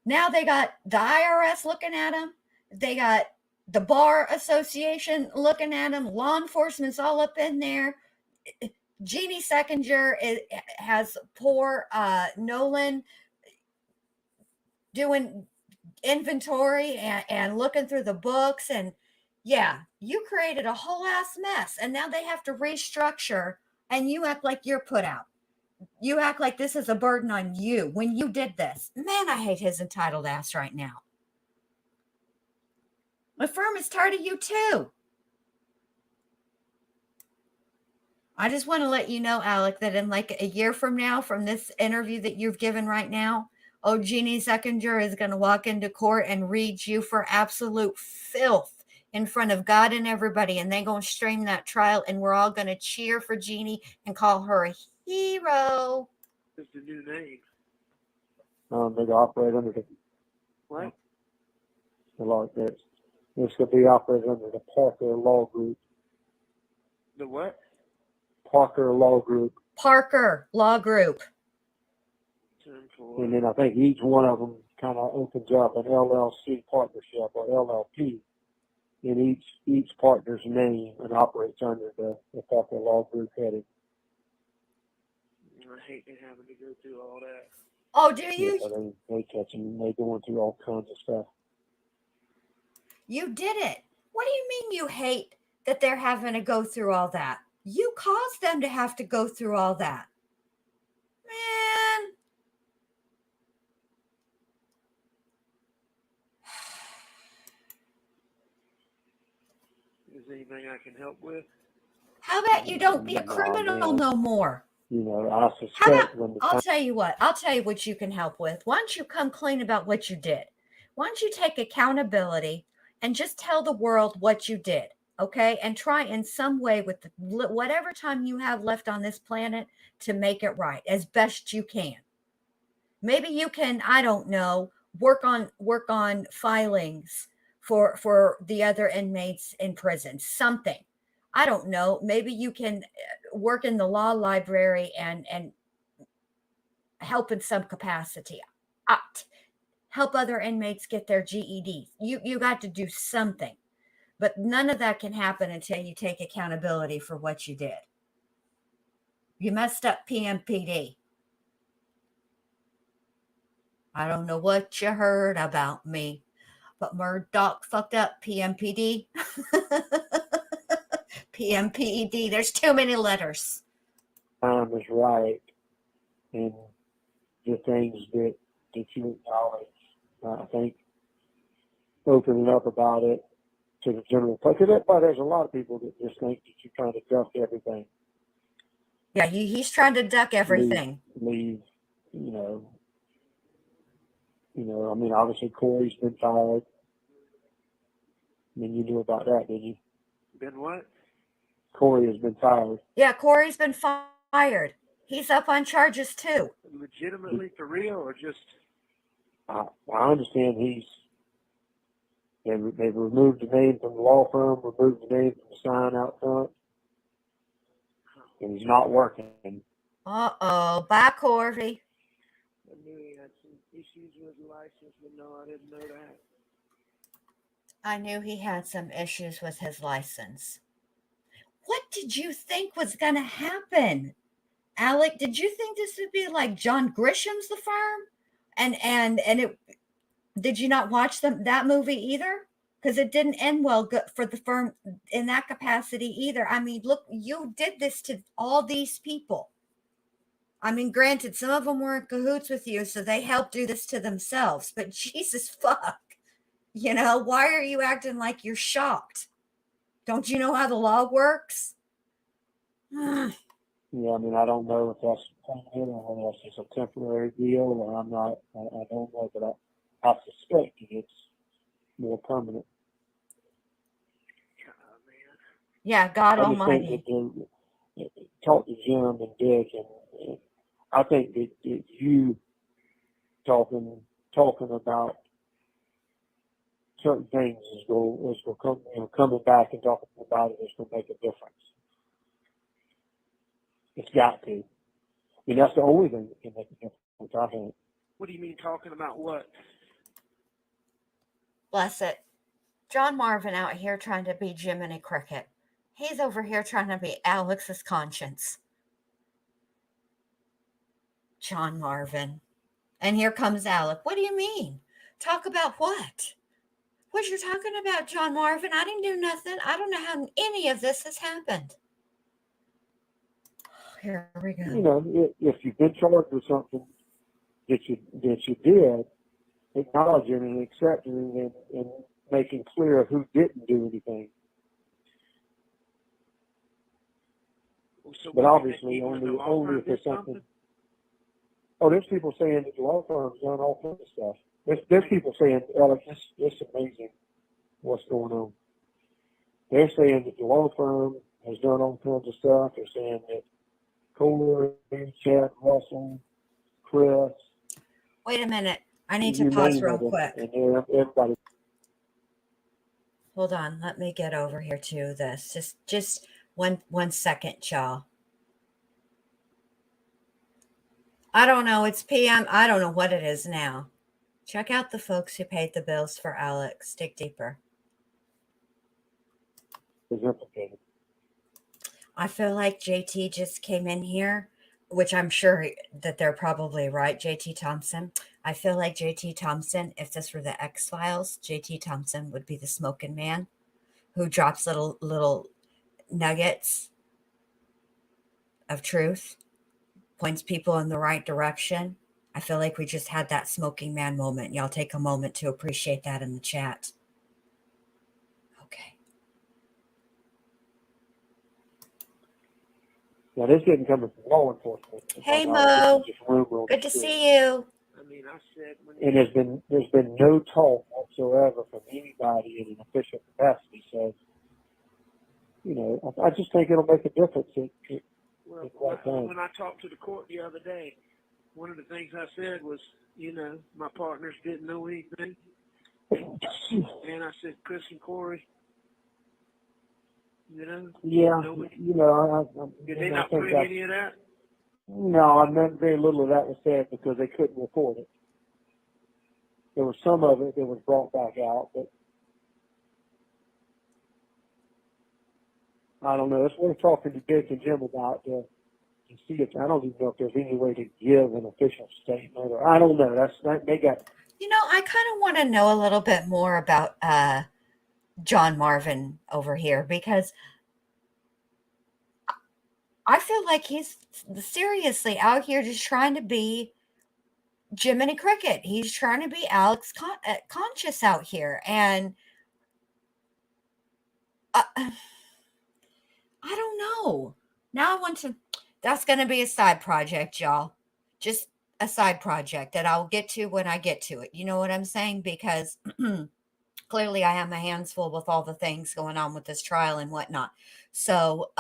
Now they got the IRS looking at them. They got the Bar Association looking at them. Law enforcement's all up in there. Jeannie Seckinger has poor Nolan doing inventory and looking through the books. And yeah, you created a whole ass mess. And now they have to restructure, and you act like you're put out. You act like this is a burden on you when you did this. Man, I hate his entitled ass right now. My firm is tired of you too. I just want to let you know, Alec, that in like a year from now, from this interview that you've given right now, Jeannie Seckinger is going to walk into court and read you for absolute filth in front of God and everybody. And they're going to stream that trial, and we're all going to cheer for Jeannie and call her a hero. What's the new name? They operate under the what? The law. It's going to be operated under the Parker Law Group. The what? Parker Law Group. Parker Law Group. And then I think each one of them kind of opens up an LLC partnership or LLP in each partner's name and operates under the Parker Law Group heading. I hate having to go through all that. Oh, do you? Yeah, they catch them. They going through all kinds of stuff. You did it. What do you mean you hate that they're having to go through all that? You caused them to have to go through all that. Man. Is there anything I can help with? How about you don't be a criminal no more? You know, I suspect I'll tell you what you can help with. Why don't you come clean about what you did? Why don't you take accountability and just tell the world what you did, okay? And try in some way with whatever time you have left on this planet to make it right as best you can. Maybe you can, I don't know, work on filings for the other inmates in prison, something. I don't know. Maybe you can work in the law library and help in some capacity. Help other inmates get their GEDs. You got to do something. But none of that can happen until you take accountability for what you did. You messed up PMPD. I don't know what you heard about me, but Murdaugh fucked up PMPD. PMPED. There's too many letters. Time is right, and the things that that you acknowledge. I think opening up about it to the general public. Because there's a lot of people that just think that you're trying to duck everything. Yeah, he's trying to duck everything. Leave, I mean, obviously Corey's been fired. I mean, you knew about that, didn't you? Been what? Corey has been fired. Yeah, Corey's been fired. He's up on charges too. Legitimately, for real, or just? I understand they've removed the name from the law firm, removed the name from the sign out front, and he's not working. Uh-oh. Bye, Corey. I knew he had some issues with his license, but no, I didn't know that. I knew he had some issues with his license. What did you think was going to happen? Alec, did you think this would be like John Grisham's The Firm? And it, did you not watch that movie either? Because it didn't end well for the firm in that capacity either. I mean, look, you did this to all these people. I mean, granted, some of them were in cahoots with you, so they helped do this to themselves. But Jesus fuck. Why are you acting like you're shocked? Don't you know how the law works? Yeah, I mean, I don't know if that's permanent or whether that's just a temporary deal, or I don't know, but I suspect it's more permanent. Yeah, God Almighty. Talk to Jim and Dick, and I think that you talking about certain things is going to come, coming back and talking about it is going to make a difference. It's got to. I mean, that's the only thing that can make a difference, I think. What do you mean talking about what? Bless it. John Marvin out here trying to be Jiminy Cricket. He's over here trying to be Alex's conscience. John Marvin. And here comes Alec. What do you mean? Talk about what? What you're talking about, John Marvin? I didn't do nothing. I don't know how any of this has happened. Here we go. If you've been charged with something that you did, acknowledging and accepting and making clear who didn't do anything. So but obviously, only if there's something. Oh, there's people saying that the law firm's done all kinds of stuff. There's people saying, Alex, it's amazing what's going on. They're saying that the law firm has done all kinds of stuff. They're saying that Corey, Chad, Russell, Chris. Wait a minute. I need to pause real quick. And everybody. Hold on. Let me get over here to this. Just one second, y'all. I don't know. It's PM. I don't know what it is now. Check out the folks who paid the bills for Alex. Dig deeper. I feel like JT just came in here, which I'm sure that they're probably right. JT Thompson. I feel like JT Thompson, if this were the X-Files, JT Thompson would be the smoking man who drops little nuggets of truth, points people in the right direction. I feel like we just had that smoking man moment. Y'all take a moment to appreciate that in the chat. Okay. Now, this didn't come from law enforcement. Hey, Mo. Good to see you. I mean, I said and there's been no talk whatsoever from anybody in an official capacity. So, I just think it'll make a difference. When I talked to the court the other day, one of the things I said was, my partners didn't know anything. And I said, Chris and Corey, Yeah, did they not bring any of that? No, I meant very little of that was said because they couldn't report it. There was some of it that was brought back out, but I don't know. That's what we're talking to Dick and Jim about to see if I don't even know if there's any way to give an official statement, or I don't know. They got. I kind of want to know a little bit more about John Marvin over here, because I feel like he's seriously out here just trying to be Jiminy Cricket. He's trying to be Alex conscious out here. And I don't know. Now I want to, that's going to be a side project, y'all. Just a side project that I'll get to when I get to it. You know what I'm saying? Because clearly I have my hands full with all the things going on with this trial and whatnot. So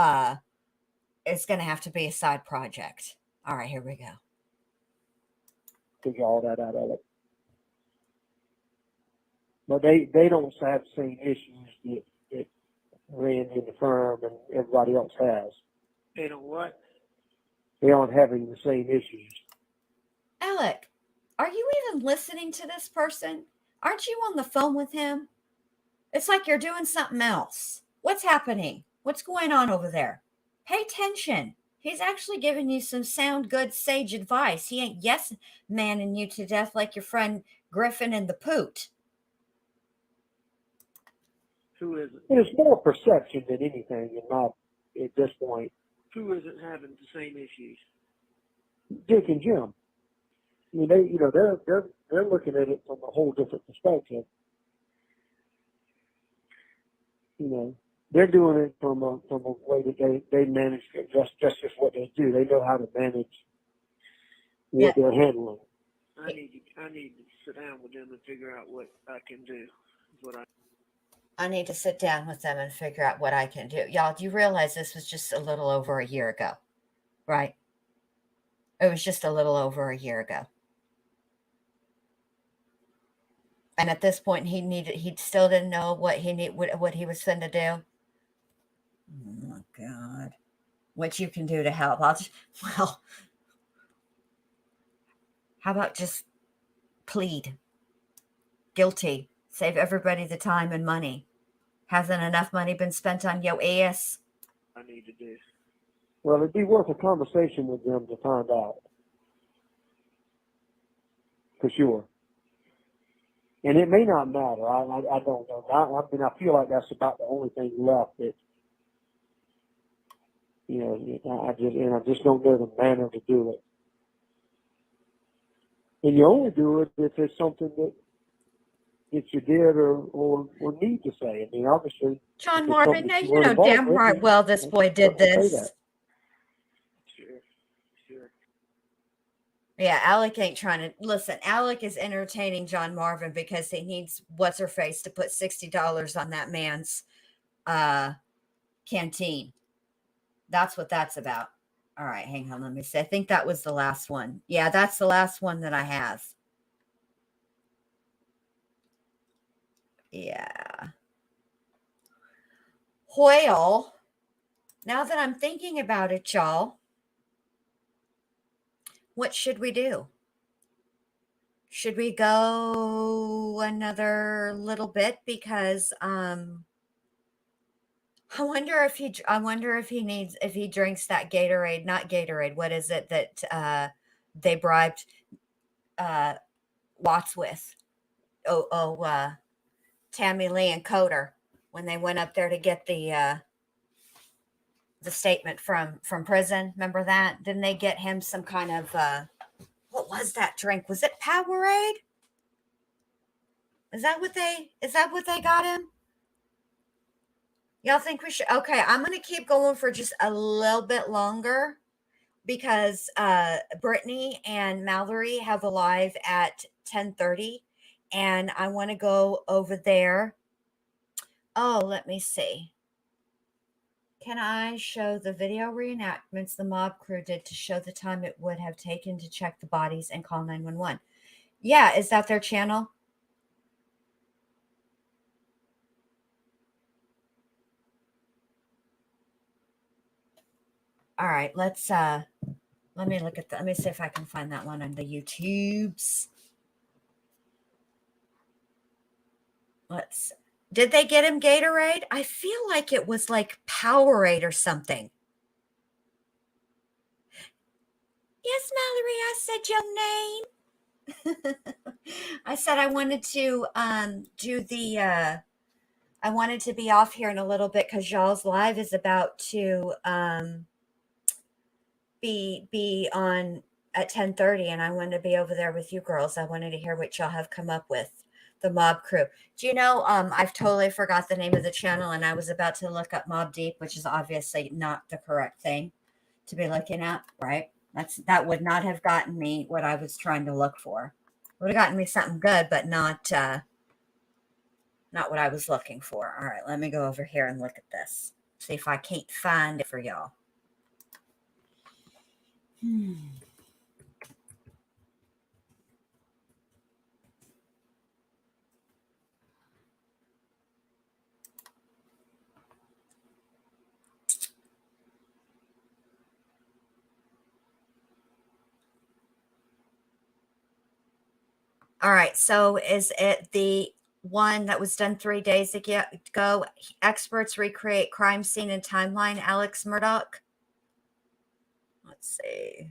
it's going to have to be a side project. All right, here we go. Figure all that out of it. But they don't have the same issues that Randy and the firm and everybody else has. They don't what? They aren't having the same issues. Alec, are you even listening to this person? Aren't you on the phone with him? It's like you're doing something else. What's happening? What's going on over there? Pay attention. He's actually giving you some sound, good, sage advice. He ain't yes-manning you to death like your friend Griffin and the Poot. Who is it? It's more perception than anything, at this point. Who isn't having the same issues? Dick and Jim. I mean, they're looking at it from a whole different perspective. They're doing it from a way that they manage it. That's just what they do. They know how to manage what they're handling. I need to sit down with them and figure out what I can do. I need to sit down with them and figure out what I can do. Y'all, do you realize this was just a little over a year ago, right? It was just a little over a year ago. And at this point, he still didn't know what he was going to do. Oh my God. What you can do to help. How about just plead guilty, save everybody the time and money. Hasn't enough money been spent on your ass? I need to do. Well, it'd be worth a conversation with them to find out. For sure. And it may not matter. I don't know. I feel like that's about the only thing left that, I just don't know the manner to do it. And you only do it if it's something that you did or need to say. I mean, obviously, John Marvin, now you know damn right well this boy did this. Sure. Yeah, Alec ain't trying to listen. Alec is entertaining John Marvin because he needs what's her face to put $60 on that man's canteen. That's what that's about. All right, hang on. Let me see. I think that was the last one. Yeah, that's the last one that I have. Yeah. Well, now that I'm thinking about it, y'all, what should we do? Should we go another little bit? Because I wonder if he drinks that Gatorade, not Gatorade. What is it that they bribed Watts with? Tammy Lee and Coder when they went up there to get the statement from prison. Remember that? Didn't they get him some kind of what was that drink? Was it Powerade? Is that what they got him? Y'all think we should? Okay, I'm going to keep going for just a little bit longer because Brittany and Mallory have a live at 10:30 and I want to go over there. Oh, let me see. Can I show the video reenactments the mob crew did to show the time it would have taken to check the bodies and call 911? Yeah, is that their channel? All right, let me let me see if I can find that one on the YouTubes. Did they get him Gatorade? I feel like it was like Powerade or something. Yes, Mallory, I said your name. I said I wanted to do the I wanted to be off here in a little bit because y'all's live is about to be on at 10:30, and I wanted to be over there with you girls. I wanted to hear what y'all have come up with. The Mob Crew. Do you know, I've totally forgot the name of the channel, and I was about to look up Mob Deep, which is obviously not the correct thing to be looking at, right? That would not have gotten me what I was trying to look for. Would have gotten me something good, but not what I was looking for. All right, let me go over here and look at this. See if I can't find it for y'all. All right, so is it the one that was done 3 days ago? Experts recreate crime scene and timeline, Alex Murdaugh? Let's see.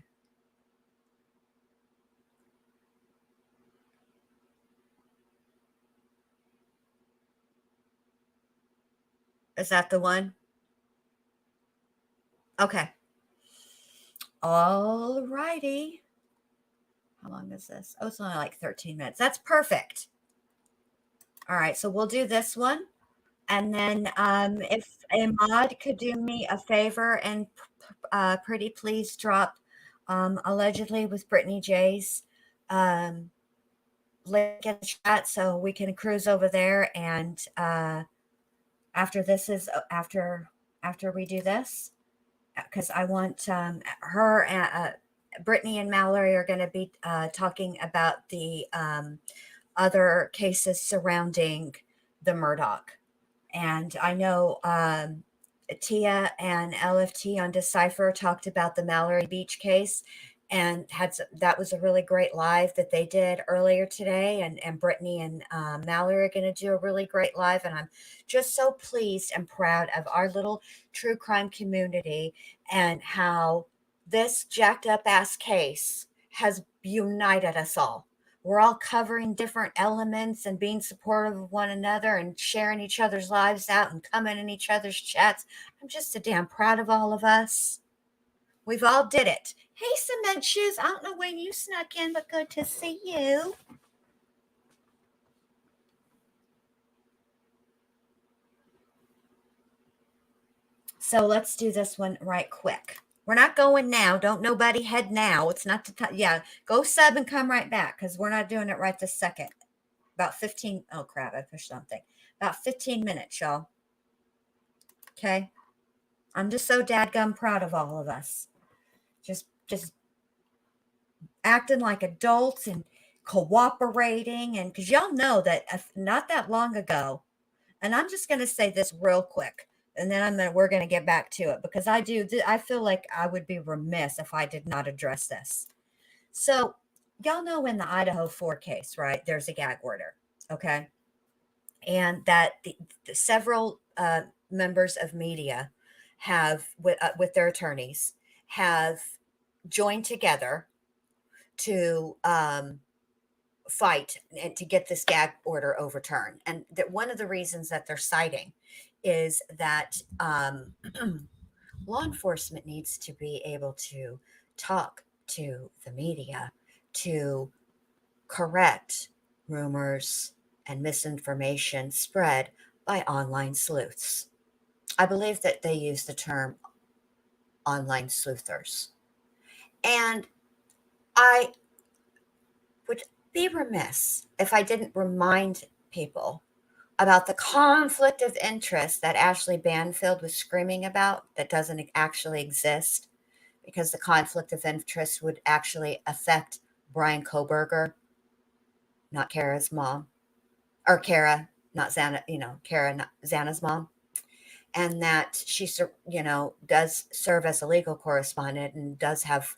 Is that the one? Okay. All righty. How long is this? Oh, it's only like 13 minutes. That's perfect. All right, so we'll do this one. And then if a mod could do me a favor and pretty please drop allegedly with Brittany J's link in the chat so we can cruise over there. And after we do this, because I want her, Brittany and Mallory are going to be talking about the other cases surrounding the Murdaugh. And I know Tia and LFT on Decipher talked about the Mallory Beach case, and that was a really great live that they did earlier today. And Brittany and Mallory are going to do a really great live. And I'm just so pleased and proud of our little true crime community and how this jacked up ass case has united us all. We're all covering different elements and being supportive of one another and sharing each other's lives out and coming in each other's chats. I'm just so damn proud of all of us. We've all did it. Hey, Cement Shoes. I don't know when you snuck in, but good to see you. So let's do this one right quick. We're not going now. Don't nobody head now. It's not the time. Yeah, go sub and come right back because we're not doing it right this second. About 15. Oh, crap. I pushed something. About 15 minutes, y'all. Okay. I'm just so dadgum proud of all of us. Just acting like adults and cooperating. And because y'all know that not that long ago, and I'm just going to say this real quick, and then we're going to get back to it because I feel like I would be remiss if I did not address this. So y'all know in the Idaho 4 case, right? There's a gag order. Okay. And that the several members of media have, with their attorneys, have joined together to fight and to get this gag order overturned. And that one of the reasons that they're citing is that law enforcement needs to be able to talk to the media to correct rumors and misinformation spread by online sleuths. I believe that they use the term online sleuthers. And I would be remiss if I didn't remind people about the conflict of interest that Ashley Banfield was screaming about that doesn't actually exist, because the conflict of interest would actually affect Brian Koberger, not Kara's mom, or Kara, not Xana, Kara, not Xana's mom. And that she, does serve as a legal correspondent and does have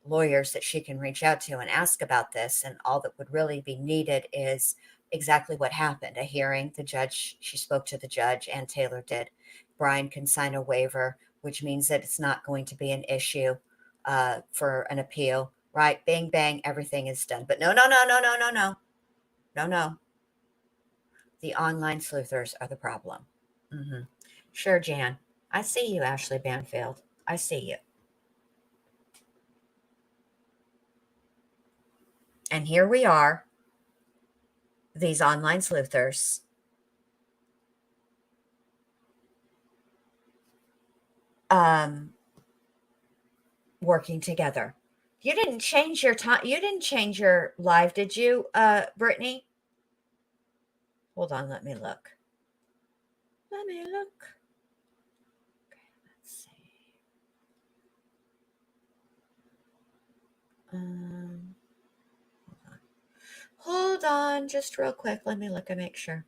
lawyers that she can reach out to and ask about this. And all that would really be needed is exactly what happened. A hearing, she spoke to the judge, and Taylor did. Brian can sign a waiver, which means that it's not going to be an issue for an appeal, right? Bang, bang, everything is done. But no. The online sleuthers are the problem. Mm-hmm. Sure, Jan. I see you, Ashley Banfield. I see you. And here we are, these online sleuthers, working together. You didn't change your time. You didn't change your live, did you, Brittany? Hold on, let me look. Let me look. Okay, let's see. Hold on, just real quick. Let me look and make sure.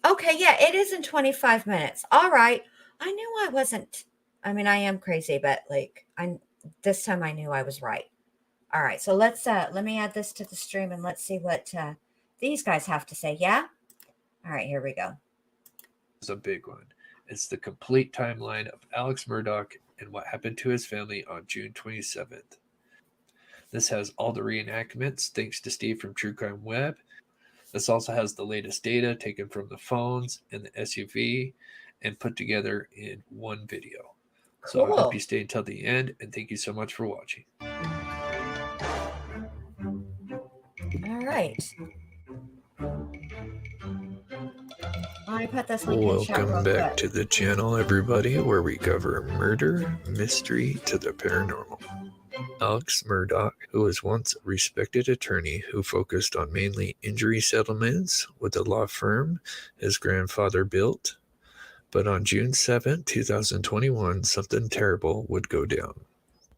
Okay, yeah, it is in 25 minutes. All right. I knew I wasn't. I mean, I am crazy, but like this time I knew I was right. All right, so let me add this to the stream and let's see what these guys have to say. Yeah? All right, here we go. It's a big one. It's the complete timeline of Alex Murdaugh and what happened to his family on June 27th. This has all the reenactments thanks to Steve from True Crime Web. This also has the latest data taken from the phones and the SUV and put together in one video. So I hope you stay until the end, and thank you so much for watching. All right. I put this link in chat real Welcome back quick. to the channel, everybody, where we cover murder, mystery to the paranormal. Alex Murdaugh, who was once a respected attorney who focused on mainly injury settlements with the law firm his grandfather built. But on June 7, 2021, something terrible would go down.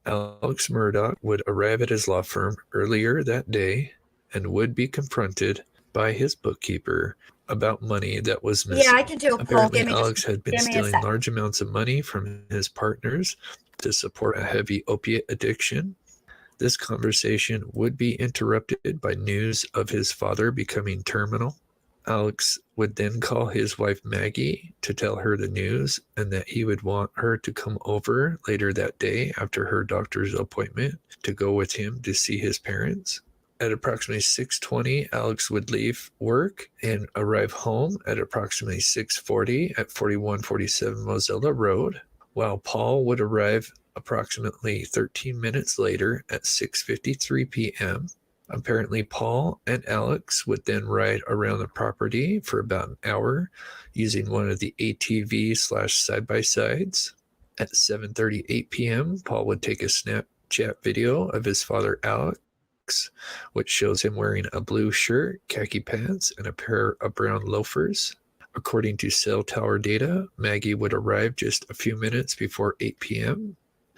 Alex Murdaugh would arrive at his law firm earlier that day and would be confronted by his bookkeeper about money that was missing. Yeah, I can do a poll. Apparently, Alex had been stealing large amounts of money from his partners to support a heavy opiate addiction. This conversation would be interrupted by news of his father becoming terminal. Alex would then call his wife Maggie to tell her the news and that he would want her to come over later that day after her doctor's appointment to go with him to see his parents. At approximately 6:20, Alex would leave work and arrive home at approximately 6:40 at 4147 Mozilla Road, while Paul would arrive approximately 13 minutes later at 6:53 p.m. Apparently, Paul and Alex would then ride around the property for about an hour using one of the ATV/side-by-sides. At 7:38 p.m., Paul would take a Snapchat video of his father, Alex, which shows him wearing a blue shirt, khaki pants, and a pair of brown loafers. According to cell tower data, Maggie would arrive just a few minutes before 8 p.m.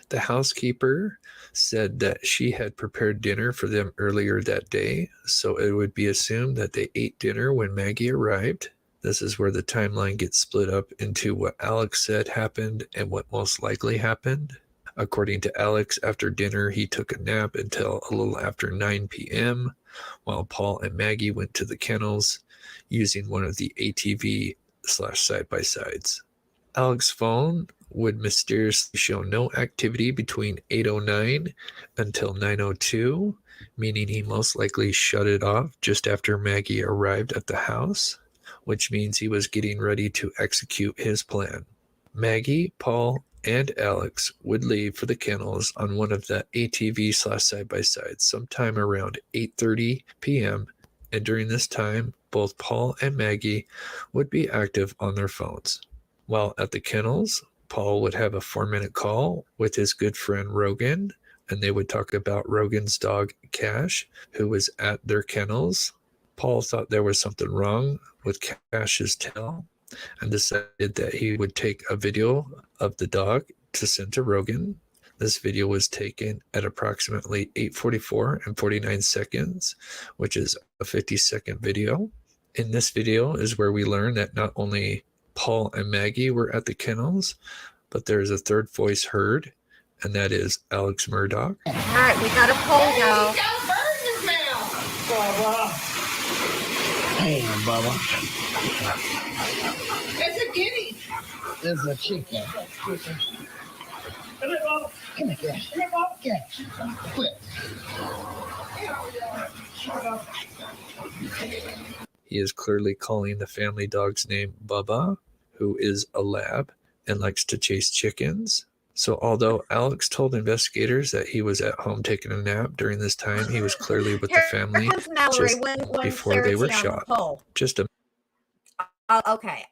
The housekeeper said that she had prepared dinner for them earlier that day, so it would be assumed that they ate dinner when Maggie arrived. This is where the timeline gets split up into what Alex said happened and what most likely happened. According to Alex, after dinner, he took a nap until a little after 9 p.m., while Paul and Maggie went to the kennels using one of the ATV/side-by-sides. Alex's phone would mysteriously show no activity between 8:09 until 9:02, meaning he most likely shut it off just after Maggie arrived at the house, which means he was getting ready to execute his plan. Maggie, Paul, and Alex would leave for the kennels on one of the ATV/side-by-sides sometime around 8:30 p.m., and during this time, both Paul and Maggie would be active on their phones. While at the kennels, Paul would have a 4-minute call with his good friend Rogan, and they would talk about Rogan's dog Cash, who was at their kennels. Paul thought there was something wrong with Cash's tail and decided that he would take a video of the dog to send to Rogan. This video was taken at approximately 8:44 and 49 seconds, which is a 50-second video. In this video is where we learn that not only Paul and Maggie were at the kennels, but there's a third voice heard, and that is Alex Murdaugh. All right, we got a poll, y'all. Hey, Bubba. It's a kitty. It's a chicken. Come here, Cash. Come here, Bubba. Cash. Quit. He is clearly calling the family dog's name Bubba, who is a lab and likes to chase chickens. So although Alex told investigators that he was at home taking a nap during this time, he was clearly with the family comes Mallory. just One before they were clarity on the shot. poll. Just a Okay.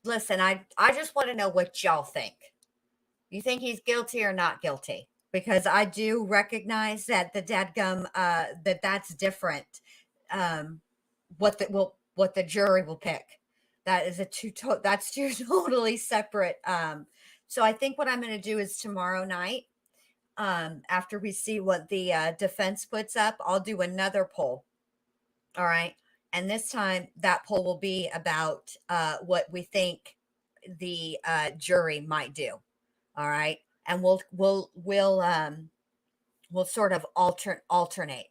Listen. I just want to know what y'all think. You think he's guilty or not guilty? Because I do recognize that the dadgum that's different. What the jury will pick. That is that's two totally separate. So I think what I'm going to do is tomorrow night, after we see what the defense puts up, I'll do another poll. All right. And this time that poll will be about what we think the jury might do. All right. And we'll sort of alternate,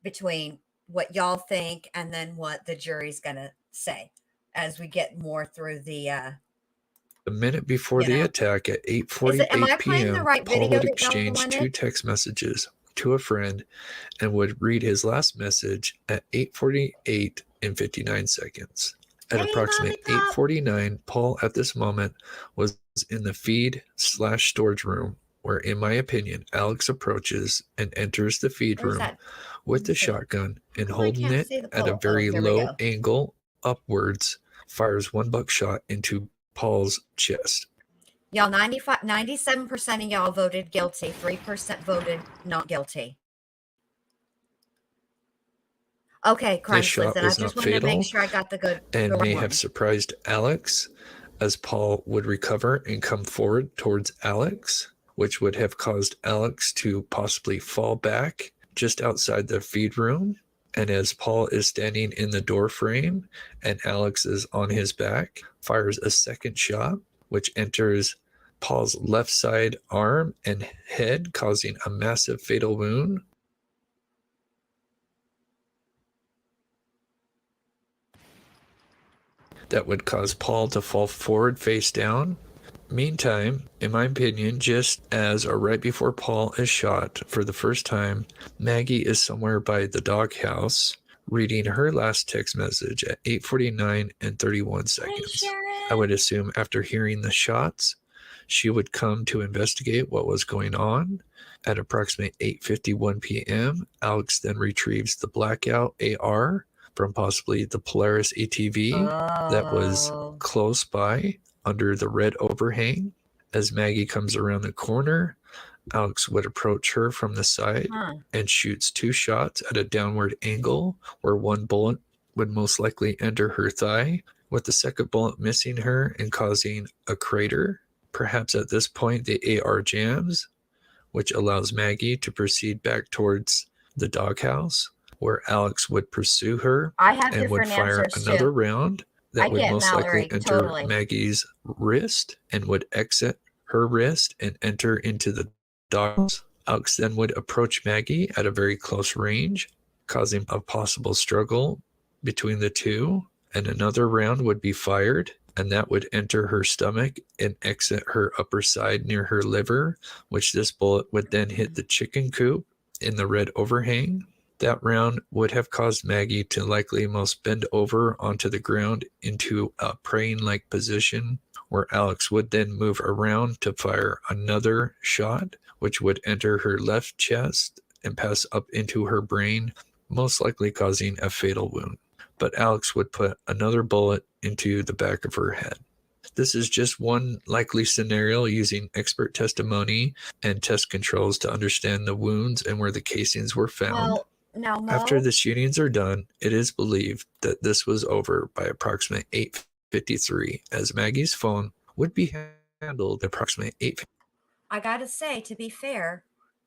between what y'all think and then what the jury's gonna say as we get more through the minute before the attack at 8:48 p.m., Paul would exchange 2 text messages to a friend and would read his last message at 8:48 and 59 seconds. At approximately 8:49, Paul at this moment was in the feed/storage room where, in my opinion, Alex approaches and enters the feed room with the shotgun and holding it at a very low angle upwards, fires one buckshot into Paul's chest. Y'all, 97% of y'all voted guilty, 3% voted not guilty. Okay, This shot and I was just not wanted to fatal make sure I got the and may one. have surprised Alex, as Paul would recover and come forward towards Alex, which would have caused Alex to possibly fall back just outside the feed room. And as Paul is standing in the door frame and Alex is on his back, fires a second shot, which enters Paul's left side arm and head, causing a massive fatal wound. That would cause Paul to fall forward face down. Meantime, in my opinion, just as or right before Paul is shot for the first time, Maggie is somewhere by the doghouse reading her last text message at 8:49 and 31 seconds. I would assume after hearing the shots, she would come to investigate what was going on. At approximately 8:51 p.m., Alex then retrieves the blackout AR from possibly the Polaris ATV that was close by under the red overhang. As Maggie comes around the corner, Alex would approach her from the side and shoots 2 shots at a downward angle where one bullet would most likely enter her thigh, with the second bullet missing her and causing a crater. Perhaps at this point the AR jams, which allows Maggie to proceed back towards the doghouse, where Alex would pursue her and would fire another round that would most likely enter Maggie's wrist and would exit her wrist and enter into the doghouse. Alex then would approach Maggie at a very close range, causing a possible struggle between the two, and another round would be fired, and that would enter her stomach and exit her upper side near her liver, which this bullet would then hit the chicken coop in the red overhang. That round would have caused Maggie to likely most bend over onto the ground into a praying-like position, where Alex would then move around to fire another shot, which would enter her left chest and pass up into her brain, most likely causing a fatal wound. But Alex would put another bullet into the back of her head. This is just one likely scenario using expert testimony and test controls to understand the wounds and where the casings were found. Well, now, Mo, after the shootings are done, it is believed that this was over by approximately 8:53, as Maggie's phone would be handled at approximately 8. I gotta say, to be fair,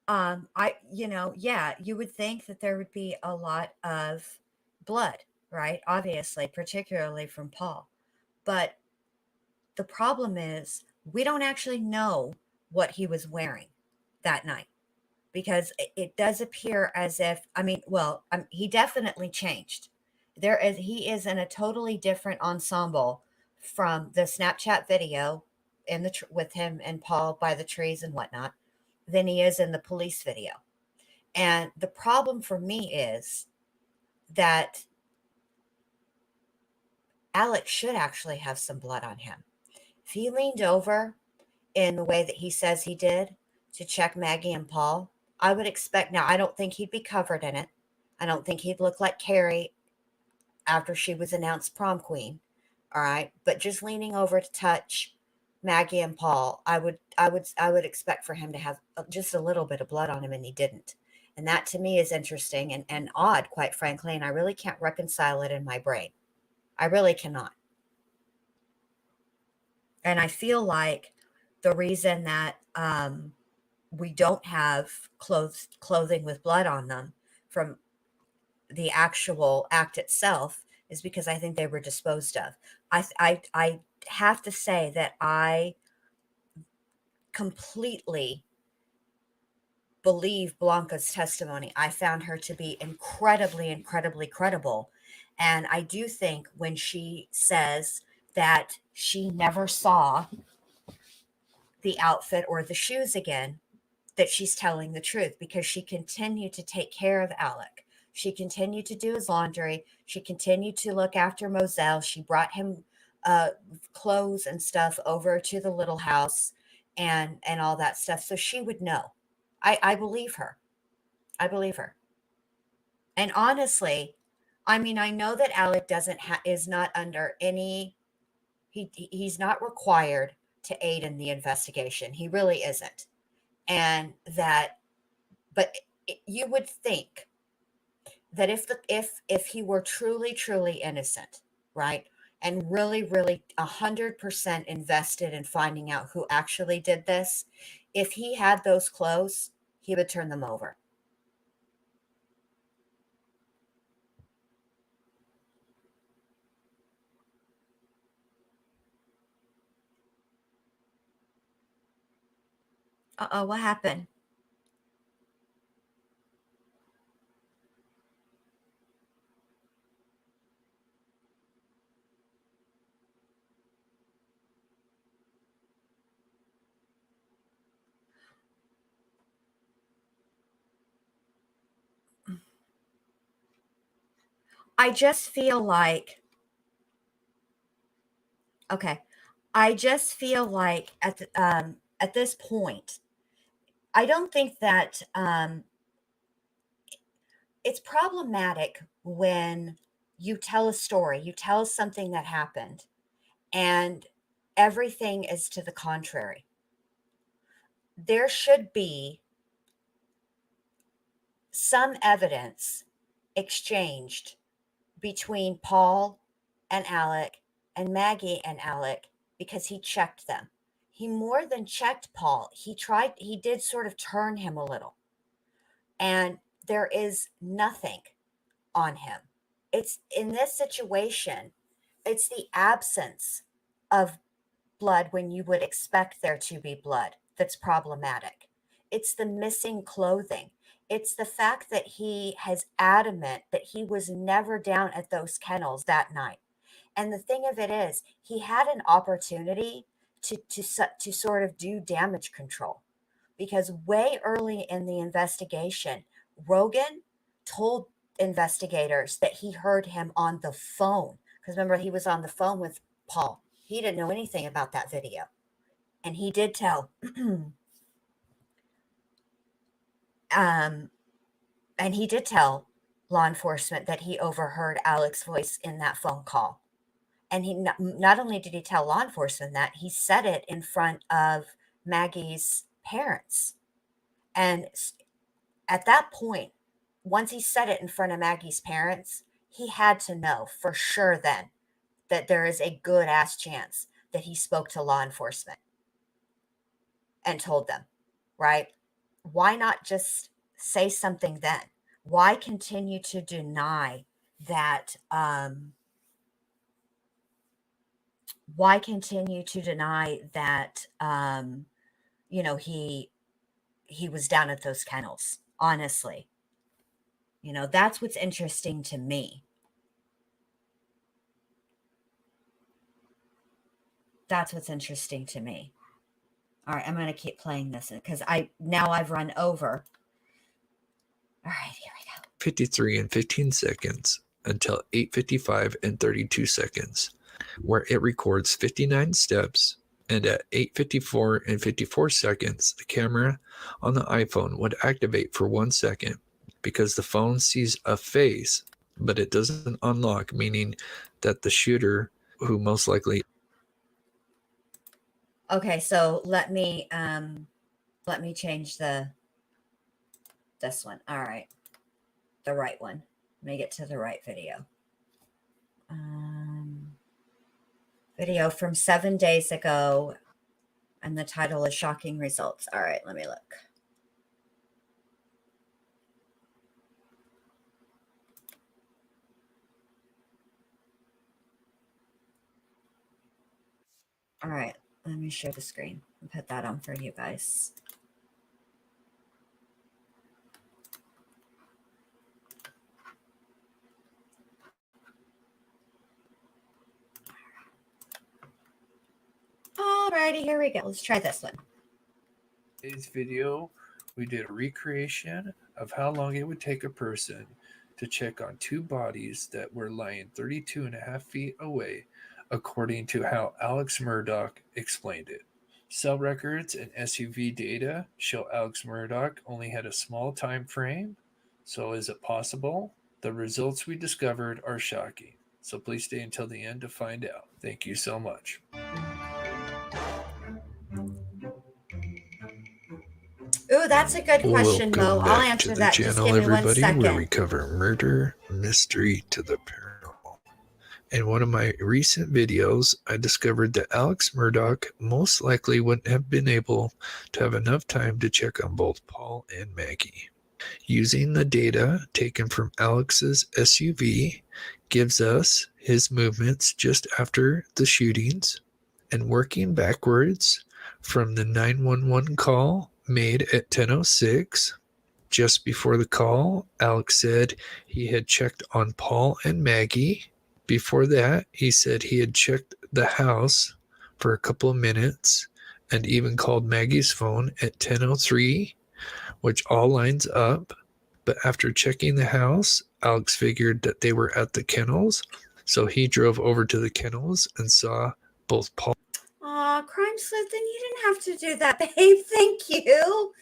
you would think that there would be a lot of blood, right? Obviously, particularly from Paul. But the problem is we don't actually know what he was wearing that night, because it does appear as if, he definitely changed. He is in a totally different ensemble from the Snapchat video with him and Paul by the trees and whatnot than he is in the police video. And the problem for me is that Alex should actually have some blood on him. If he leaned over in the way that he says he did to check Maggie and Paul, I would expect, now I don't think he'd be covered in it. I don't think he'd look like Carrie after she was announced prom queen. All right. But just leaning over to touch Maggie and Paul, I would expect for him to have just a little bit of blood on him, and he didn't. And that to me is interesting and odd, quite frankly, and I really can't reconcile it in my brain. I really cannot. And I feel like the reason that we don't have clothing with blood on them from the actual act itself is because I think they were disposed of. I have to say that I completely believe Blanca's testimony. I found her to be incredibly, incredibly credible. And I do think when she says that she never saw the outfit or the shoes again, that she's telling the truth, because she continued to take care of Alec. She continued to do his laundry. She continued to look after Moselle. She brought him clothes and stuff over to the little house and all that stuff. So she would know. I believe her. I believe her. And honestly, I mean, I know that Alec is not under any, he's not required to aid in the investigation. He really isn't. And that, but you would think that if he were truly innocent, right, and really 100% invested in finding out who actually did this, if he had those clothes, he would turn them over. Uh-oh, what happened? I just feel like, okay, I just feel like at this point, I don't think that it's problematic when you tell a story, you tell something that happened, and everything is to the contrary. There should be some evidence exchanged between Paul and Alec and Maggie and Alec, because he checked them. He more than checked Paul. He did sort of turn him a little. And there is nothing on him. It's in this situation, it's the absence of blood when you would expect there to be blood that's problematic. It's the missing clothing. It's the fact that he has adamant that he was never down at those kennels that night. And the thing of it is, he had an opportunity to sort of do damage control, because way early in the investigation, Rogan told investigators that he heard him on the phone. Because remember, he was on the phone with Paul. He didn't know anything about that video. And he did tell, and he did tell law enforcement that he overheard Alec's voice in that phone call. And he not only did he tell law enforcement that, he said it in front of Maggie's parents. And at that point, once he said it in front of Maggie's parents, he had to know for sure then that there is a good ass chance that he spoke to law enforcement and told them, right? Why not just say something then? Why continue to deny that? Why continue to deny that? He was down at those kennels. Honestly, that's what's interesting to me. That's what's interesting to me. All right, I'm going to keep playing this because I've run over. All right, here we go. 53 and 15 seconds until 8:55 and 32 seconds, where it records 59 steps and at 8:54 and 54 seconds, the camera on the iPhone would activate for 1 second because the phone sees a face, but it doesn't unlock, meaning that the shooter, who most likely... Okay, so let me change this one. All right, the right one. Let me get to the right video. Video from 7 days ago, and the title is Shocking Results. All right, let me look. All right, let me share the screen and put that on for you guys. Alrighty, here we go. Let's try this one. Today's video, we did a recreation of how long it would take a person to check on two bodies that were lying 32.5 feet away, according to how Alex Murdaugh explained it. Cell records and SUV data show Alex Murdaugh only had a small time frame. So is it possible? The results we discovered are shocking. So please stay until the end to find out. Thank you so much. Ooh, that's a good question, Mo. I'll answer that. Just give me 1 second. Where we cover murder, mystery to the paranormal. In one of my recent videos, I discovered that Alex Murdaugh most likely wouldn't have been able to have enough time to check on both Paul and Maggie. Using the data taken from Alex's SUV gives us his movements just after the shootings, and working backwards from the 911 call made at 10:06. Just before the call, Alex said he had checked on Paul and Maggie. Before that, he said he had checked the house for a couple of minutes and even called Maggie's phone at 10:03, which all lines up. But after checking the house, Alex figured that they were at the kennels, so he drove over to the kennels and saw both Paul... Aw, Crime Sleuth, then you didn't have to do that, babe. Thank you.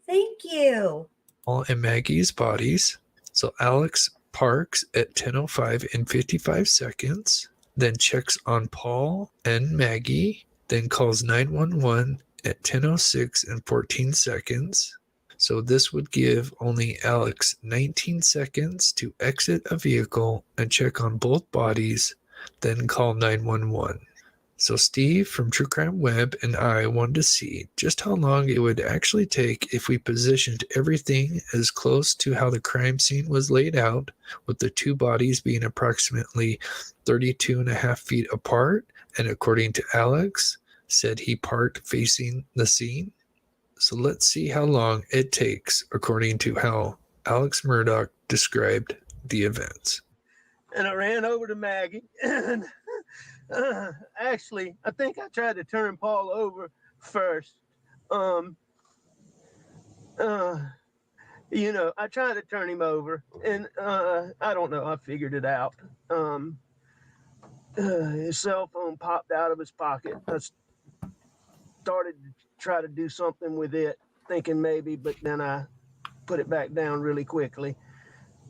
Thank you. Paul and Maggie's bodies. So Alex parks at 10:05 and 55 seconds, then checks on Paul and Maggie, then calls 911 at 10:06 and 14 seconds. So this would give only Alex 19 seconds to exit a vehicle and check on both bodies, then call 911. So Steve from True Crime Web and I wanted to see just how long it would actually take if we positioned everything as close to how the crime scene was laid out, with the two bodies being approximately 32.5 feet apart, and according to Alex, said he parked facing the scene. So let's see how long it takes according to how Alex Murdaugh described the events. And I ran over to Maggie, and actually, I think I tried to turn Paul over first. I tried to turn him over, and I don't know, I figured it out. His cell phone popped out of his pocket. I started to try to do something with it, thinking maybe, but then I put it back down really quickly.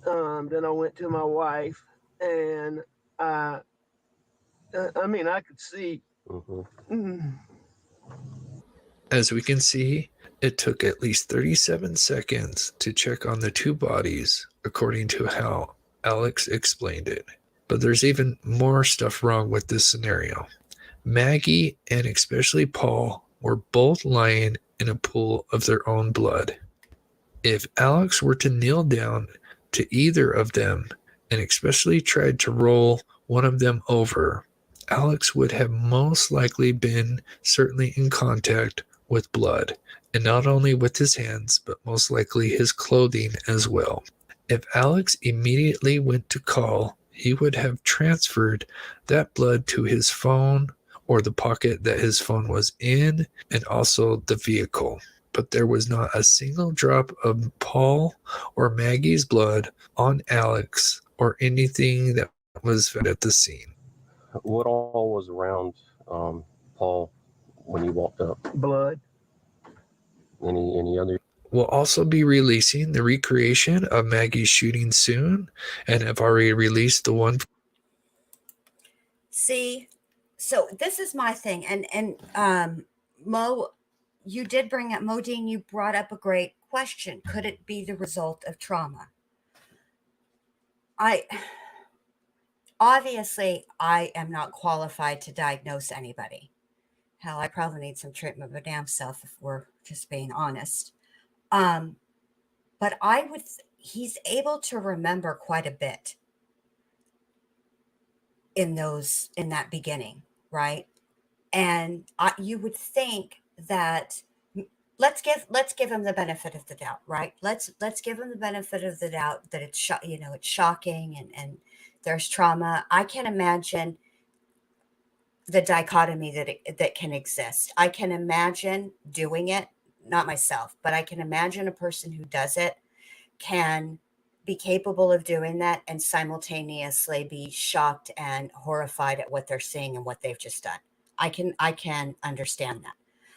Then I went to my wife, and I could see. As we can see, it took at least 37 seconds to check on the two bodies, according to how Alex explained it. But there's even more stuff wrong with this scenario. Maggie and especially Paul were both lying in a pool of their own blood. If Alex were to kneel down to either of them and especially tried to roll one of them over, Alex would have most likely been certainly in contact with blood, and not only with his hands, but most likely his clothing as well. If Alex immediately went to call, he would have transferred that blood to his phone or the pocket that his phone was in, and also the vehicle. But there was not a single drop of Paul or Maggie's blood on Alex or anything that was found at the scene. What all was around Paul when you walked up? Blood. Any other? We'll also be releasing the recreation of Maggie's shooting soon, and have already released the one. See, so this is my thing, and Mo, you did bring up Modine. You brought up a great question. Could it be the result of trauma? Obviously, I am not qualified to diagnose anybody. Hell, I probably need some treatment of my damn self if we're just being honest. But he's able to remember quite a bit in that beginning, right? And you would think that let's give him the benefit of the doubt, right? Let's give him the benefit of the doubt that it's shocking and there's trauma. I can imagine the dichotomy that can exist. I can imagine doing it, not myself, but I can imagine a person who does it can be capable of doing that and simultaneously be shocked and horrified at what they're seeing and what they've just done. I can understand that.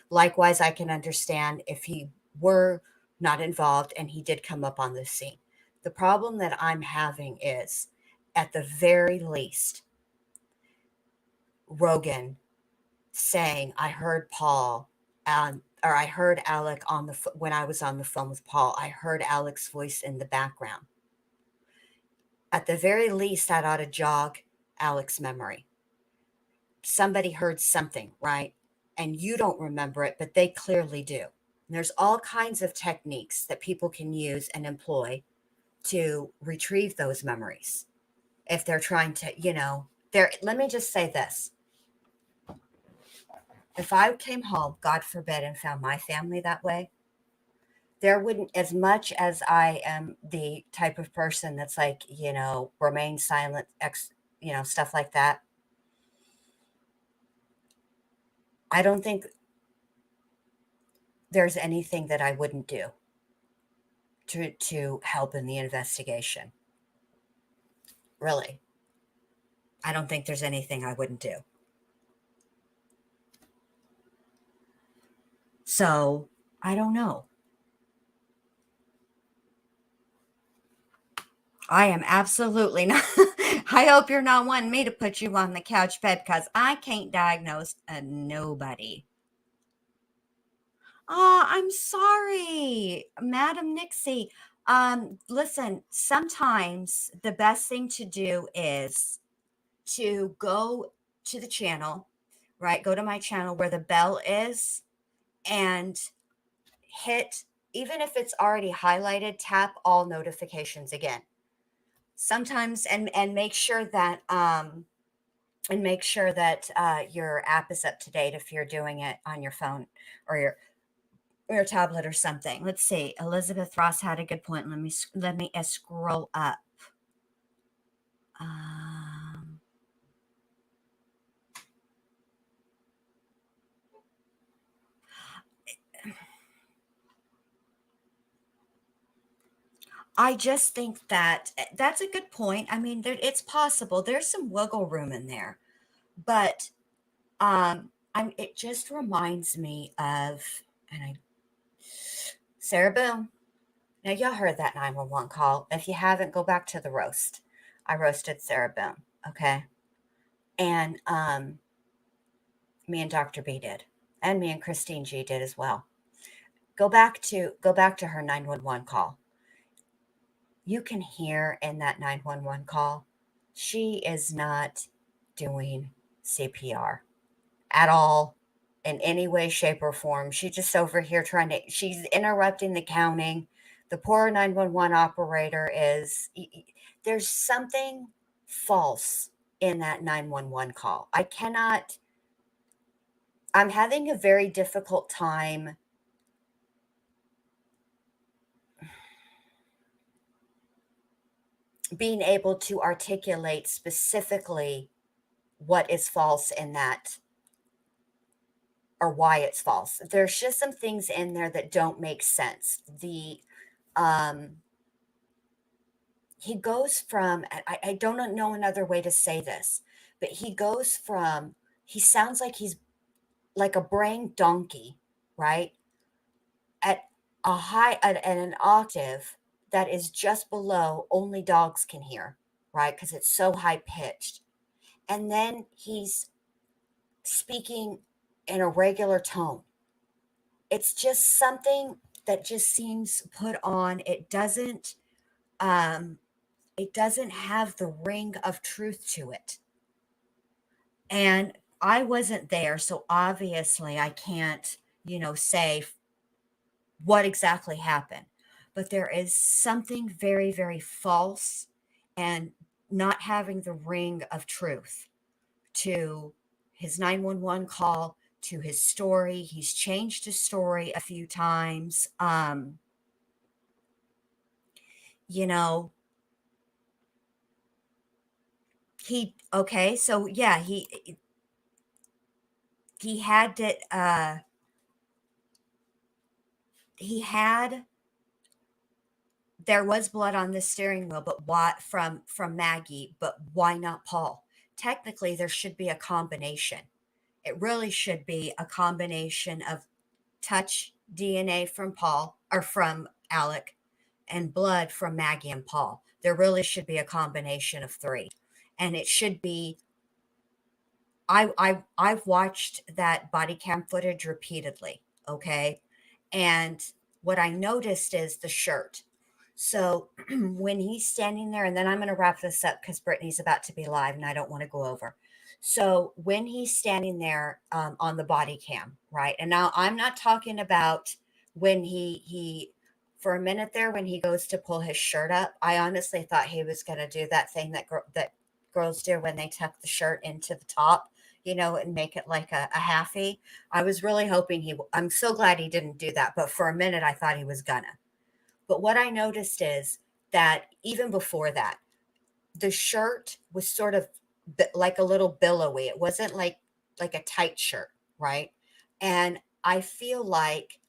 Likewise, I can understand if he were not involved and he did come up on the scene. The problem that I'm having is, at the very least, Rogan saying, I heard Paul or I heard Alec when I was on the phone with Paul, I heard Alec's voice in the background. At the very least, that ought to jog Alec's memory. Somebody heard something, right? And you don't remember it, but they clearly do. And there's all kinds of techniques that people can use and employ to retrieve those memories. If they're trying to, let me just say this. If I came home, God forbid, and found my family that way, there wouldn't, as much as I am the type of person that's like, remain silent, stuff like that. I don't think there's anything that I wouldn't do to help in the investigation. Really. I don't think there's anything I wouldn't do. So, I don't know. I am absolutely not. I hope you're not wanting me to put you on the couch bed because I can't diagnose nobody. Oh, I'm sorry, Madam Nixie. Listen, sometimes the best thing to do is to go to the channel, right? Go to my channel where the bell is and hit, even if it's already highlighted, tap all notifications again. Sometimes, and make sure that your app is up to date if you're doing it on your phone or your tablet or something. Let's see. Elizabeth Ross had a good point. Let me scroll up. I just think that's a good point. I mean, it's possible. There's some wiggle room in there, but it just reminds me of, Sarah Boom. Now, y'all heard that 911 call. If you haven't, go back to the roast. I roasted Sarah Boom, okay? And me and Dr. B did, and me and Christine G did as well. Go back to her 911 call. You can hear in that 911 call, she is not doing CPR at all in any way, shape, or form. She's just over here she's interrupting the counting. The poor 911 operator there's something false in that 911 call. I'm having a very difficult time being able to articulate specifically what is false in that or why it's false. There's just some things in there that don't make sense. He goes from, I don't know another way to say this, but he sounds like he's like a braying donkey, right? At an octave that is just below only dogs can hear, right? Because it's so high pitched. And then he's speaking in a regular tone. It's just something that just seems put on. It doesn't have the ring of truth to it. And I wasn't there, so obviously I can't, say what exactly happened. But there is something very, very false and not having the ring of truth to his 911 call, to his story. He's changed his story a few times. You know, so yeah, he had to, there was blood on the steering wheel, but why from Maggie, but why not Paul? Technically, there should be a combination. It really should be a combination of touch DNA from Paul or from Alec and blood from Maggie and Paul. There really should be a combination of three. And it should be I've watched that body cam footage repeatedly, okay? And what I noticed is the shirt. So when he's standing there, and then I'm going to wrap this up because Brittany's about to be live and I don't want to go over. So when he's standing there on the body cam, right? And now I'm not talking about when he for a minute there when he goes to pull his shirt up. I honestly thought he was going to do that thing that girls do when they tuck the shirt into the top, and make it like a halfie. I was really hoping I'm so glad he didn't do that. But for a minute, I thought he was gonna. But what I noticed is that even before that, the shirt was sort of like a little billowy. It wasn't like a tight shirt, right? And I feel like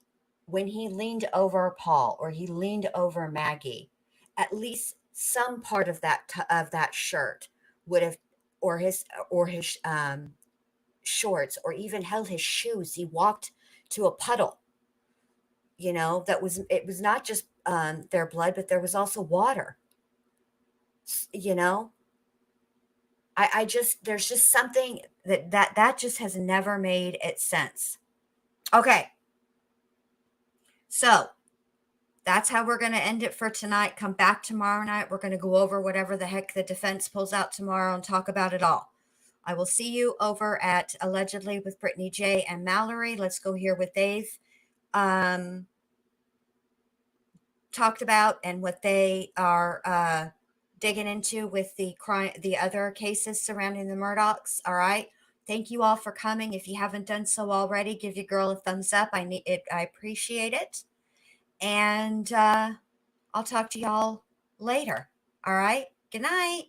when he leaned over Paul or he leaned over Maggie, at least some part of that shirt would have, or his shorts, or even held his shoes. He walked to a puddle. It was not just their blood, but there was also water. You know, I just there's just something that just has never made it sense. Okay, so that's how we're going to end it for tonight. Come back tomorrow night. We're going to go over whatever the heck the defense pulls out tomorrow and talk about it all. I will see you over at Allegedly with Brittany J and Mallory. Let's go hear what they've talked about and what they are digging into with the other cases surrounding the Murdaughs. All right. Thank you all for coming. If you haven't done so already, give your girl a thumbs up. I appreciate it. And I'll talk to y'all later. All right. Good night.